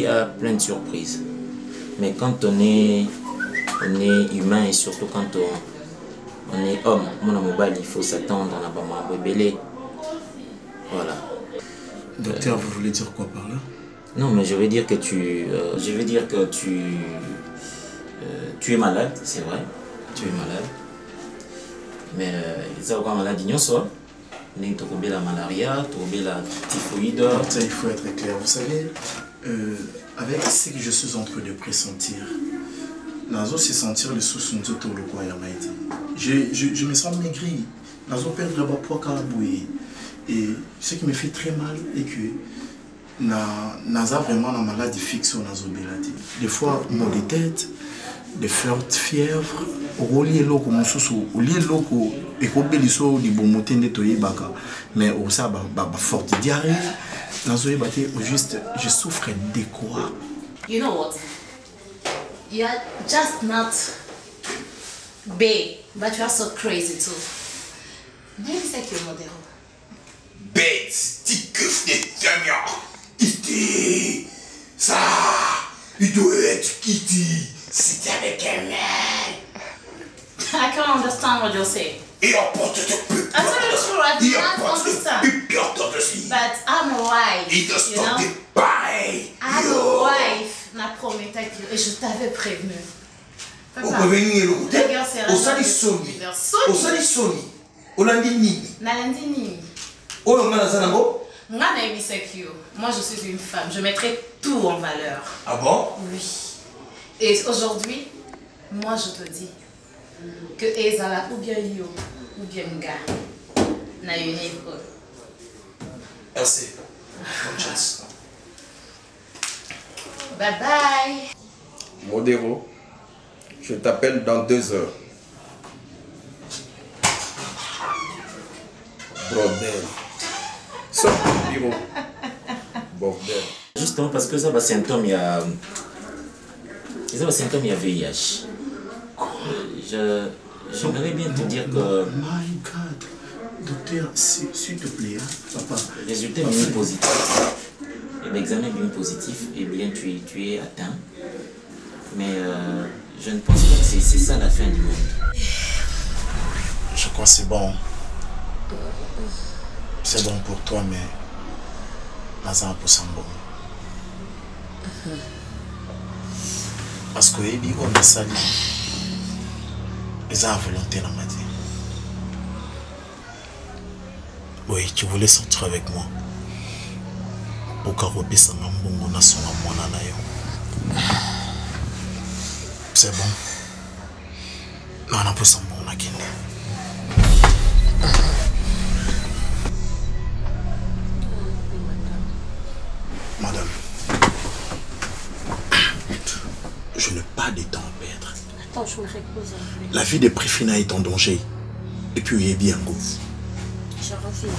a plein de surprises. Mais quand on est humain et surtout quand on est homme, mon amour, il faut s'attendre à un bébé. Voilà. Docteur, vous voulez dire quoi par là? Non, mais je veux dire que tu es malade, c'est vrai. Tu es malade. Mais ça va maladie non soit. Tu as la malaria, tu as la typhoïde. Ça, il faut être clair. Vous savez, avec ce que je suis en train de pressentir, Nazo se sentir le sous son tout le coin je me sens maigri. Nazo perdre le poids caraboué. Et ce qui me fait très mal est que Naza vraiment une maladie fixe au Nazo Belati. Des fois, mal de tête, des fortes fièvres, au lieu loco mon sous au lieu loco et qu'au bélisso du bon motin de toyer baka. Mais au ça forte diarrhée. Nazo Belati juste je souffre de quoi? You know what? You are just not big, but you are so crazy too. Maybe c'est que modèle. Bête, tique de Damien. Iti, ça, il doit être Kitty. C'était avec un mec. I can't understand what you're saying. Et on porte de plus. I'm telling you true, I do not understand. But I'm a wife. Il doit se tenter pareil. I'm a wife. Na promis et je t'avais prévenu. Au prévenu le côté. Au sali soni. Au sali soni. Au lundi ni. Na lundi ni. Au ngana zanango. Ngana ebisekio. Moi je suis une femme. Je mettrai tout en valeur. Ah bon? Oui. Et aujourd'hui, moi je te dis que Ezala ou bien yo ou bien Nga na une épreuve. Merci. Bonne chance. Bye bye. Modéro, je t'appelle dans 2 heures. Bordel. Sors du bureau. Bordel. Justement parce que ça va symptôme, il y a VIH. J'aimerais bien te dire que... My God. Docteur, s'il te plaît, papa. Le résultat est bien positif. L'examen est bien positif et bien tu es atteint. Mais je ne pense pas que c'est ça la fin du monde. Je crois que c'est bon. C'est bon pour toi, mais Lazare pour Sambo. Parce que Ebi, on a sali. Ils ont volonté dans ma vie. Oui, tu voulais sortir avec moi. Pour qu'Arobi Sangambongo n'a son amour na yo. C'est bon. Non, on a pas son bon na kende. Madame, je n'ai pas de temps à perdre. Attends, je me repose un peu. La vie de Préfina est en danger. Et puis il est bien go. Je reviens.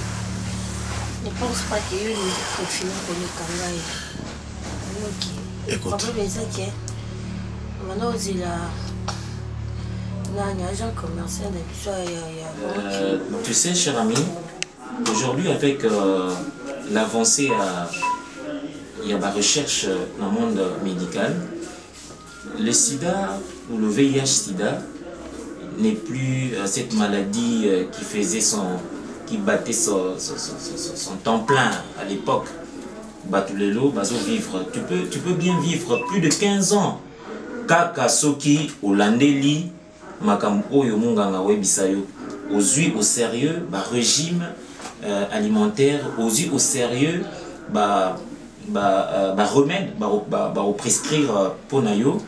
Ne pense pas qu'il y ait une Préfina pour le Kangaï. Ok. Écoute. Tu sais, cher ami, aujourd'hui, avec l'avancée il y a la recherche dans le monde médical, le sida ou le VIH-sida n'est plus cette maladie qui battait son temps plein à l'époque. Batulelo, vivre. Tu peux bien vivre plus de 15 ans. Kaka soki olandeli makambo oyo munganga webisayo ozui au sérieux régime alimentaire, ozui au sérieux remède au prescrire pour nayo,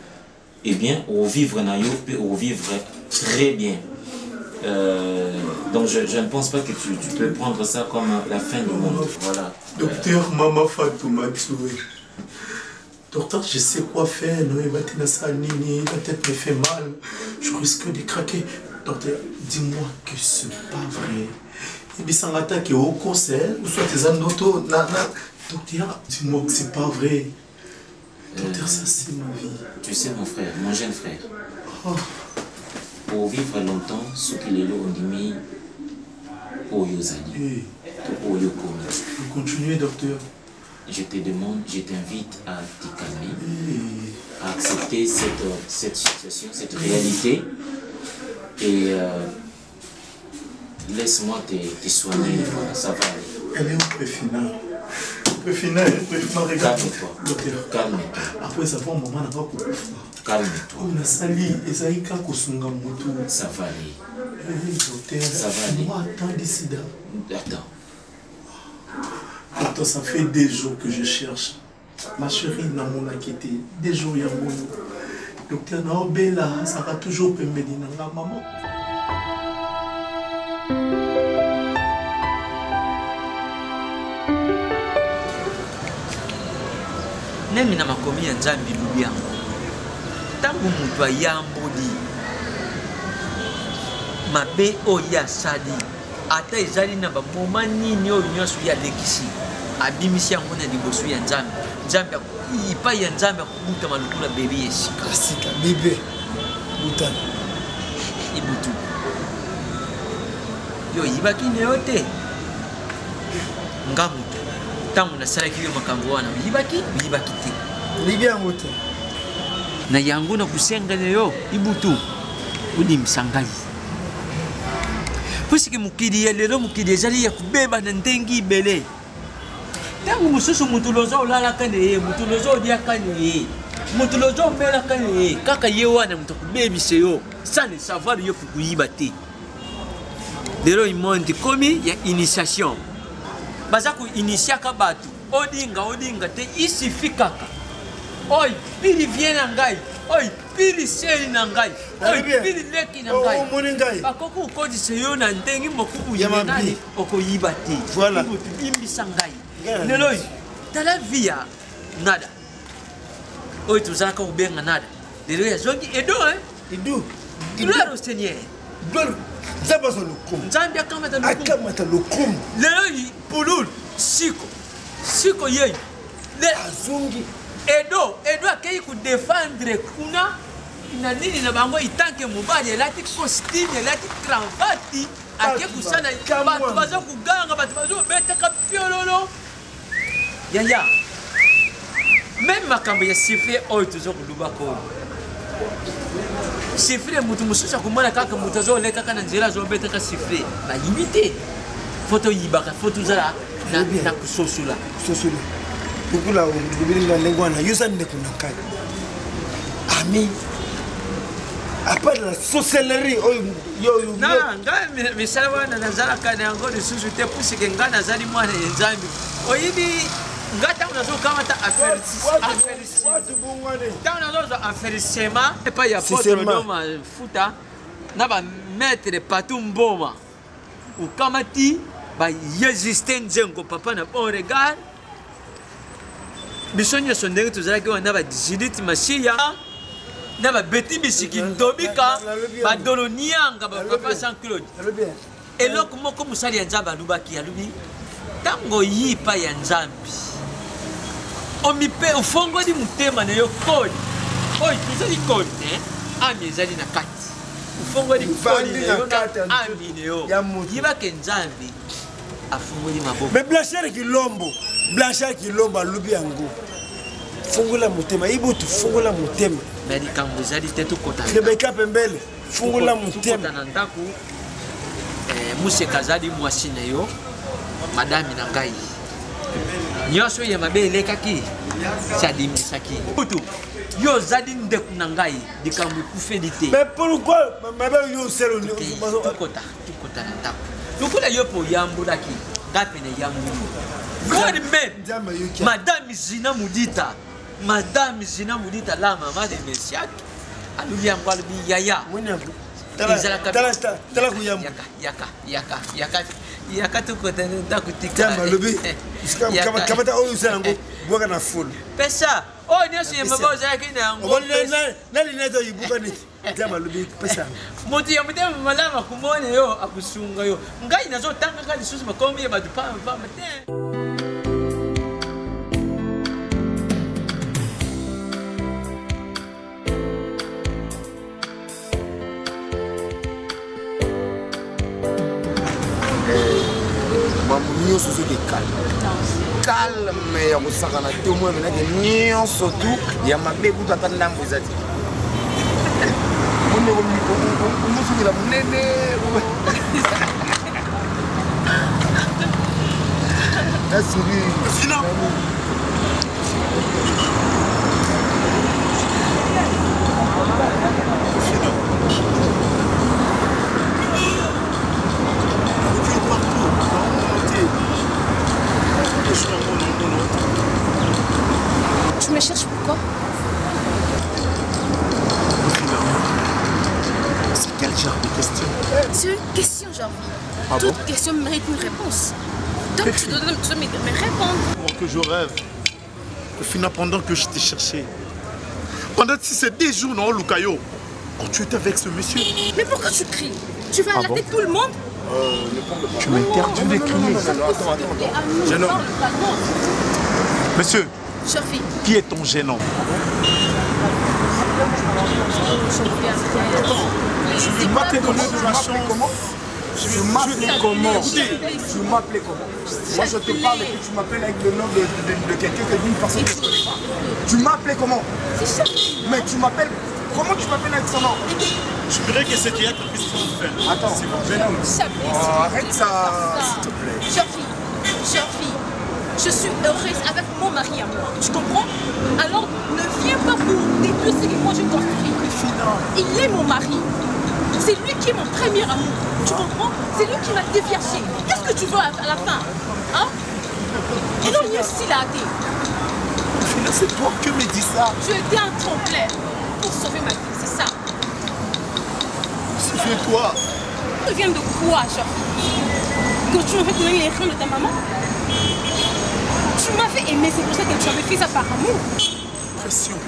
eh bien au vivre nayo peut au vivre très bien. Donc je ne pense pas que tu peux prendre ça comme la fin du monde. Voilà. Docteur Mama Fatouma Tsoué. Docteur, je sais quoi faire. La tête me fait mal. Je risque de craquer. Docteur, dis-moi que c'est pas vrai. Et puis sans attaquer au concert, ou soit tes anotos. Docteur, dis-moi que c'est pas vrai. Docteur, ça c'est ma vie. Tu sais mon frère, mon jeune frère. Pour vivre longtemps, ce qu'il est là, on dit Oyozali. Oyokomi. Vous continuez, docteur. Je te demande, je t'invite à te calmer, à accepter cette situation, cette réalité. Et laisse-moi te soigner, ça va aller. Elle est où, Préfina? Préfina, regarde. Calme-toi. Docteur. Calme-toi. Après avoir un moment, on va pas. Calme-toi. On a sali, et ça y est, quand on a moto. Ça va aller. Docteur, ça va aller. Moi, attends d'ici là. Attends. Docteur, ça fait des jours que je cherche. Ma chérie n'a mon inquiété. Des jours, il y a mon nom. Docteur, Naobela, ça va toujours permettre à maman. Nemi na makomi ya nzambi lubi yango ntango moto ayamboli mabe oyo asali ata ezali na bamoma nini oyo nyonso ye alekisi abimisi yango na liboso ya nzambe nzambe epai ya nzambe akobutama lokola bebe esika bebe butana ibutu yo oyibaki na yo te nga moto ntango nasalaki yo makambo wana oyibaki te libi yango te na yango na kusenga yo ibutu odimisa ngai pusiki mokili ya lelo mokili ezali ya kobeba na ndenge ibele ntango mosusu motu lozo olalaka na ye motu lozo odiaka na ye motu lozo omelaka na ye kaka ye wana moto akobebisa yo sans le savoir yo kokuyiba te lelo imonde komi ya initiation baza koinitiaka bato odinga te isifi kaka oy pili vie na ngai oy pili seli na ngai oy pili leki na ngai bakoki kokodisa yo na ndenge mokubu ya nani okoyiba te imbisa ngai lelo oyo tala vi ya nada oyo tozalaka kobenga nada lelo yazongi edo gloire au Seigneur nzambe akamata lokumu lelo yi pululu siko yeyi azongi edo akei kudefendre kuna na nini na bango itanke mobali elati costume elati cravati ake kusala bato baza kuganga bato bazobetaka piololo yaya meme makambo ya sifre oyo toza kolubaka oyo sifre motu mosusu akomona kaka moto azolekaka na nzela azobetaka sifre bayibi te fo toyibaka fo tozala na kusosola kukula kubilinga ndenge wana yoza ndeko na kai ami apart la sorcellerie oyo ngai misala wana nazalaka na yango lisusu te pusike ngai nazali mwana ya nzambe oyibi ngai ntango nazokamata ntango nazozwa aferisema epai ya potrodoma futa na bametre patu mboma okamati bayexiste nzengo papa na bon regard biso nyonso ndenge tozalaki wana bajudith masiya na babeti bisiki ndobika badolo nianga bapapa jean claude eloko moko mosali ya nzambe alobaki alobi ntango yipa ya nzambe omipe ofongoli motema na yo koli oyo tozali koli ami ezali na kati ofongoli koli na yo na ami na yo yibake nzambe afongoli maboko mais Blanchard Kilombo alobi yango fungola motema ibutu fungola motema mais likambo ezali te tokota Rebeka Pembele fungola motema na ndako museka azali mwasi na yo madame na ngai nyonso ya mabe elekaki sadimisaki butu yo ozali ndeko na ngai likambo ekufeli te mais pourquoi mabe yo selo tukota na ndako lokola yo mpo oyambolaki ngai pene eyamboli Madame Zina Moudita, la maman de Messiac, à nous dire quoi le yaya. Yaka tout côté d'Akutika. Kamata oyo zango boka na full. Pesa, oh nyasi ya mabo zaki na ngo. Nali neto yibuka ni. Jama lubi pesa. Moti ya mudema malama kumone yo akusunga yo. Ngai nazo tanga kali susu makombi ya badu pa mate. nyonso soki calme ya kosakana te omoi menake nyonso tu ya mabe kutu ata ndambo eza te omosukela monene nasuri Tu me cherches pourquoi? C'est quel genre de question? C'est une question, Jean. Ah Toute bon? question mérite une réponse. Donc tu dois me répondre. Pour que je rêve. Au final, pendant que je t'ai cherché, pendant ces 10 jours dans Lukayo, tu étais avec ce monsieur. Mais pourquoi tu cries? Tu vas alerter tout le monde? Tu m'interdis de crier. Jeune homme. Monsieur, qui est ton gênant? Tu m'appelais comment? Tu m'appelais comment? Tu m'appelais comment? Moi je te parle et puis tu m'appelles avec le nom de quelqu'un que d'une personne que je connais pas. Tu m'appelais comment? Mais tu m'appelles... Comment tu m'appelles avec son nom? Je voudrais que ce théâtre puisse se faire. Attends, arrête ça, s'il te plaît. Chère fille, je suis heureuse avec mon mari à moi. Tu comprends? Alors ne viens pas pour détruire ce que moi je construis. Il est mon mari. C'est lui qui est mon premier amour. Tu comprends? C'est lui qui m'a déviagé. Qu'est-ce que tu veux à la fin? Hein? Et non, il est aussi là. C'est toi que me dis ça. Tu étais un tremplin pour sauver ma vie, c'est ça. C'est toi. Tu viens de quoi, chère fille? Quand tu m'avais donné les reins de ta maman? Tu m'avais aimé, c'est pour ça que tu avais fait ça par amour. Pression.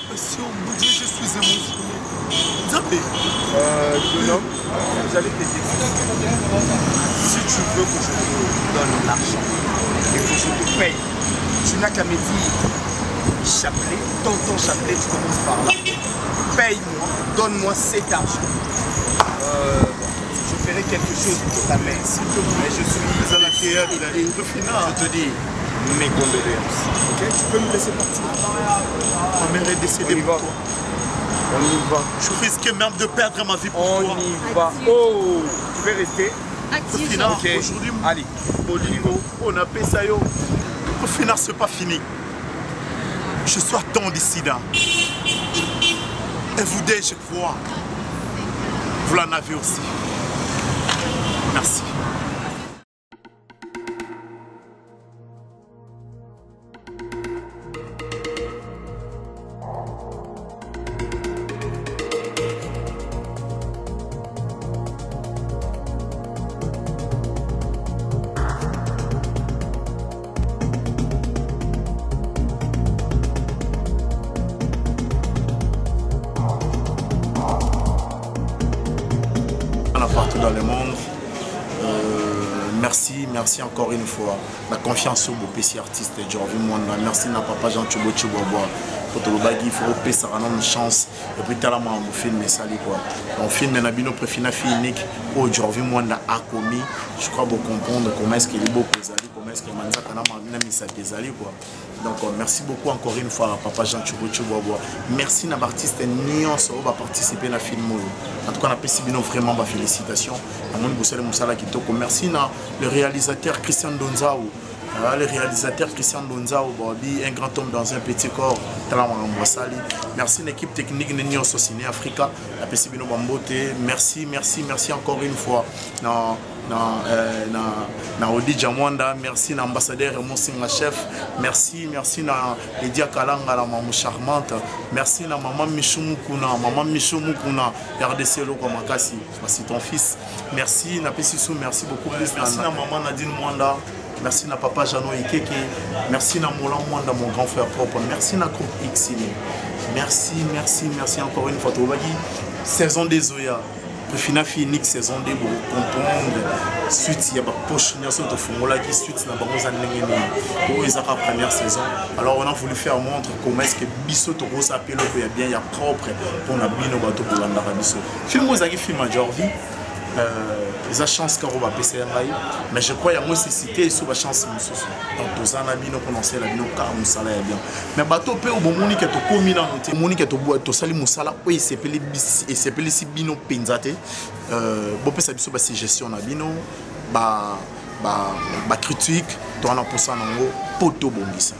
Pression, mon Dieu, je suis émotionné. Zambé. Jeune homme, j'allais te dire. Si tu veux que je te donne l'argent et que je te paye, tu n'as qu'à me dire Chapelet, tonton Chapelet, tu commences par là. Paye-moi, donne-moi cet argent. Je ferai quelque chose pour ta mère. S'il te plaît, je suis à la théâtre. Je te dis mes condoléances. Ok, tu peux me laisser partir. Ma mère est décédée pour toi. On y va. Je risquais même de perdre ma vie pour toi. On y va. Oh, tu veux rester? Au final, aujourd'hui, allez, Bolingo, on a payé ça. Au final, c'est pas fini. Je suis tant d'ici là. Et vous deux, je crois, vous l'en avez aussi. Merci. merci encore une fois. La confiance au beau PC artiste Jorvi Mwanda. Merci à papa Jean Tchobo Tchoboboa. Pour tout le bagage, il faut que ça ait une chance. Et puis, t'as la main au film, ça quoi. On filme un abino préfina unique au Jorvi Mwanda a commis. Je crois que vous comprendre comment est-ce qu'il est beau pour Zali, comment est-ce qu'il m'a dit quoi. Donc, merci beaucoup encore une fois à papa Jean Tchobo Tchoboboa. Merci à l'artiste Nion qui va participer à la film. En tout cas, on a vraiment félicitations. Merci à le réalisateur Christian Donzao. Le réalisateur Christian Donzao, un grand homme dans un petit corps. Merci à l'équipe technique de Nion Ciné Africa. Merci encore une fois. Na Odi Jamwanda, merci à l'ambassadeur Monsinga Chef, merci à Lydia Kalanga, la maman charmante, merci à maman Michoumukuna, RDC Loko Makasi, c'est ton fils, merci à Pessissou, merci beaucoup plus, merci à maman Nadine Mwanda, merci à papa Jano Ikeke, merci à Molan Mwanda, mon grand frère propre, merci à Groupe X, merci encore une fois, saison des Oya. Fina unique saison de comprendre suite il y a poche nation de formula qui suite na bango za ndenge pour les première saison. Alors on a voulu faire montre comment est-ce que biso to ko s'appelle ko ya bien ya propre pour na bino bato ko landa biso. Film ozaki film à Jorvi les chance qu'on va passer mais je crois qu'il y a moins cité sur la chance donc tous en abino prononcer la bino car musala est bien mais bateau peut au bon moni que to komi dans notre moni que to boit to sali musala oui c'est pelé et c'est pelé si bino penzate bon peut ça biso ba gestion na bino ba critique to na posa nango poto bongisa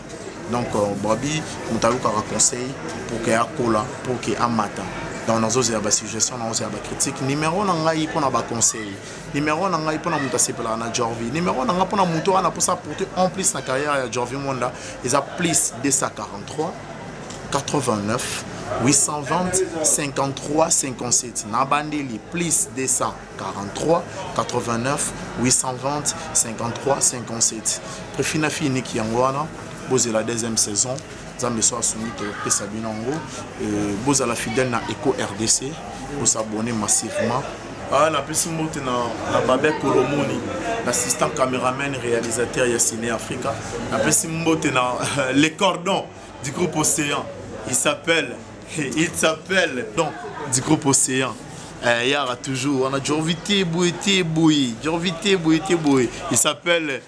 donc babi mutaluka conseil pour que akola pour que amata dans nos autres suggestions, dans nos critiques, numéro nangai pour na conseil, numéro nangai pour na mutasé pour na Jorvi, numéro nangai pour na muto na pour ça porter en plus na carrière à Jorvi Mwanda, ils a plus 243 89 820 53 57 na bandeli plus 243 89 820 53 57 préfina fini qui ngwana boze la deuxième saison. Zambe soit soumis au Sabinango, vous à la fidèle na Eco RDC, vous s'abonner massivement. Ah, la personne monte na Babel Kolomoni, l'assistant caméraman réalisateur Ciné Africa. La personne monte na les cordons du groupe Océan. Il s'appelle donc du groupe Océan. Il y a toujours, on a Jorvité Boué. Il s'appelle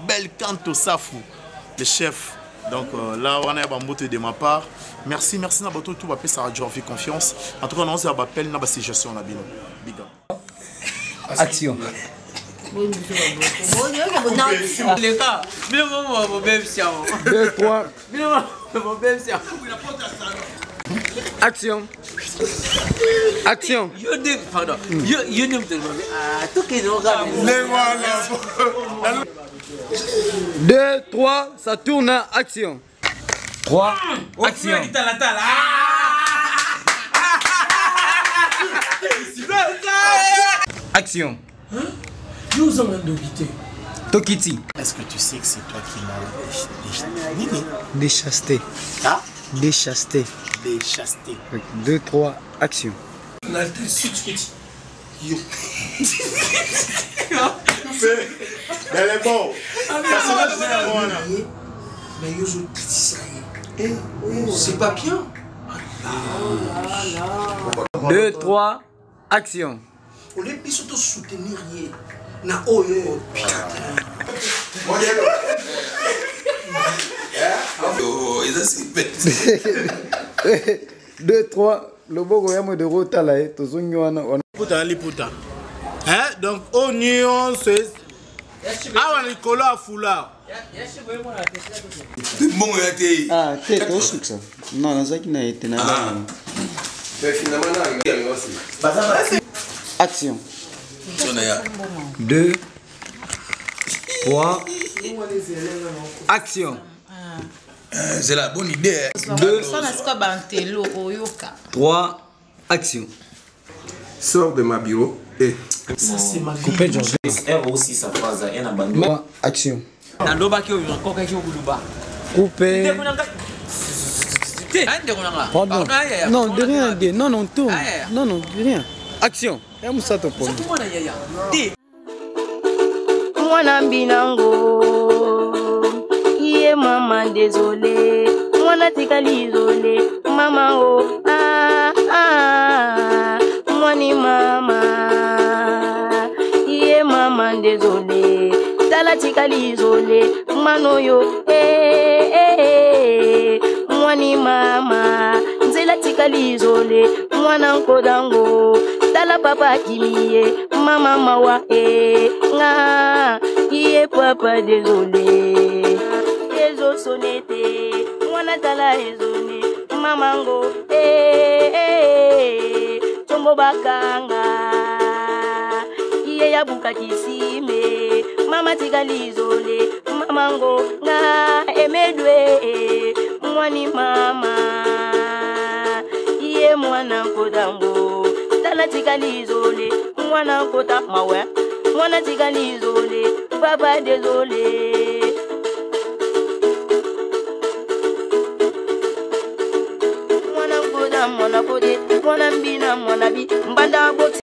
Belcanto Safou, le chef. Donc là, on a un mot de ma part. Merci à tout le monde ça a Jorvi confiance. En tout cas, on a un appel dans la suggestion. Big up. Action. Les gars, 2, 3. Action. Action. 2, 3, ça tourne, action. 3, action. Action. Nous avons d'obité. Tokiti. Est-ce que tu sais que c'est toi qui m'as déchasté? Ah? Déchasté. 2, 3, action. Elle est bon. C'est pas bien. 2, 3, action. On est plus surtout soutenir. Na oyo. 2, 3, le bogo yamo de rotala tozongwana. Puta liputa. Donc oignon c'est ah on est à foulard. Bon été. Ah, t'es trop sucre ça. Non, non, ça qui n'a été n'a pas. Mais finalement là, action. 2, 3, action. C'est la bonne idée. 2, 3, action. Sors de ma bureau et ça c'est ma coupé Georges. Elle aussi sa phrase elle a bandé. Action. Na loba ki oyo encore ki okuluba. Coupé. Pardon. Non, de rien, non, tourne. Non, de rien. Action. Et Moussa Topon. mwana mbinango. Iye mama désolé, mwana tikali isolé, mama oh ah ah, mwani mama. Iye mama désolé, tala tikali isolé, mano yo mwani mama. Nzela tikali isolé, mwana nkodango, tala papa kimiye, mama mawa nga. Iye papa désolé, ezo sonete, mwana tala ezone, mamango chombo bakanga. Iye yabuka kisime, mama tikali izole, mamango nga emedwe, mwani mama. Iye mwana nkodango, tala tikali izole, mwana nkota mawe, mwana tikali izole, papa désolé. Mwana mbina, mwana bi, mbanda box.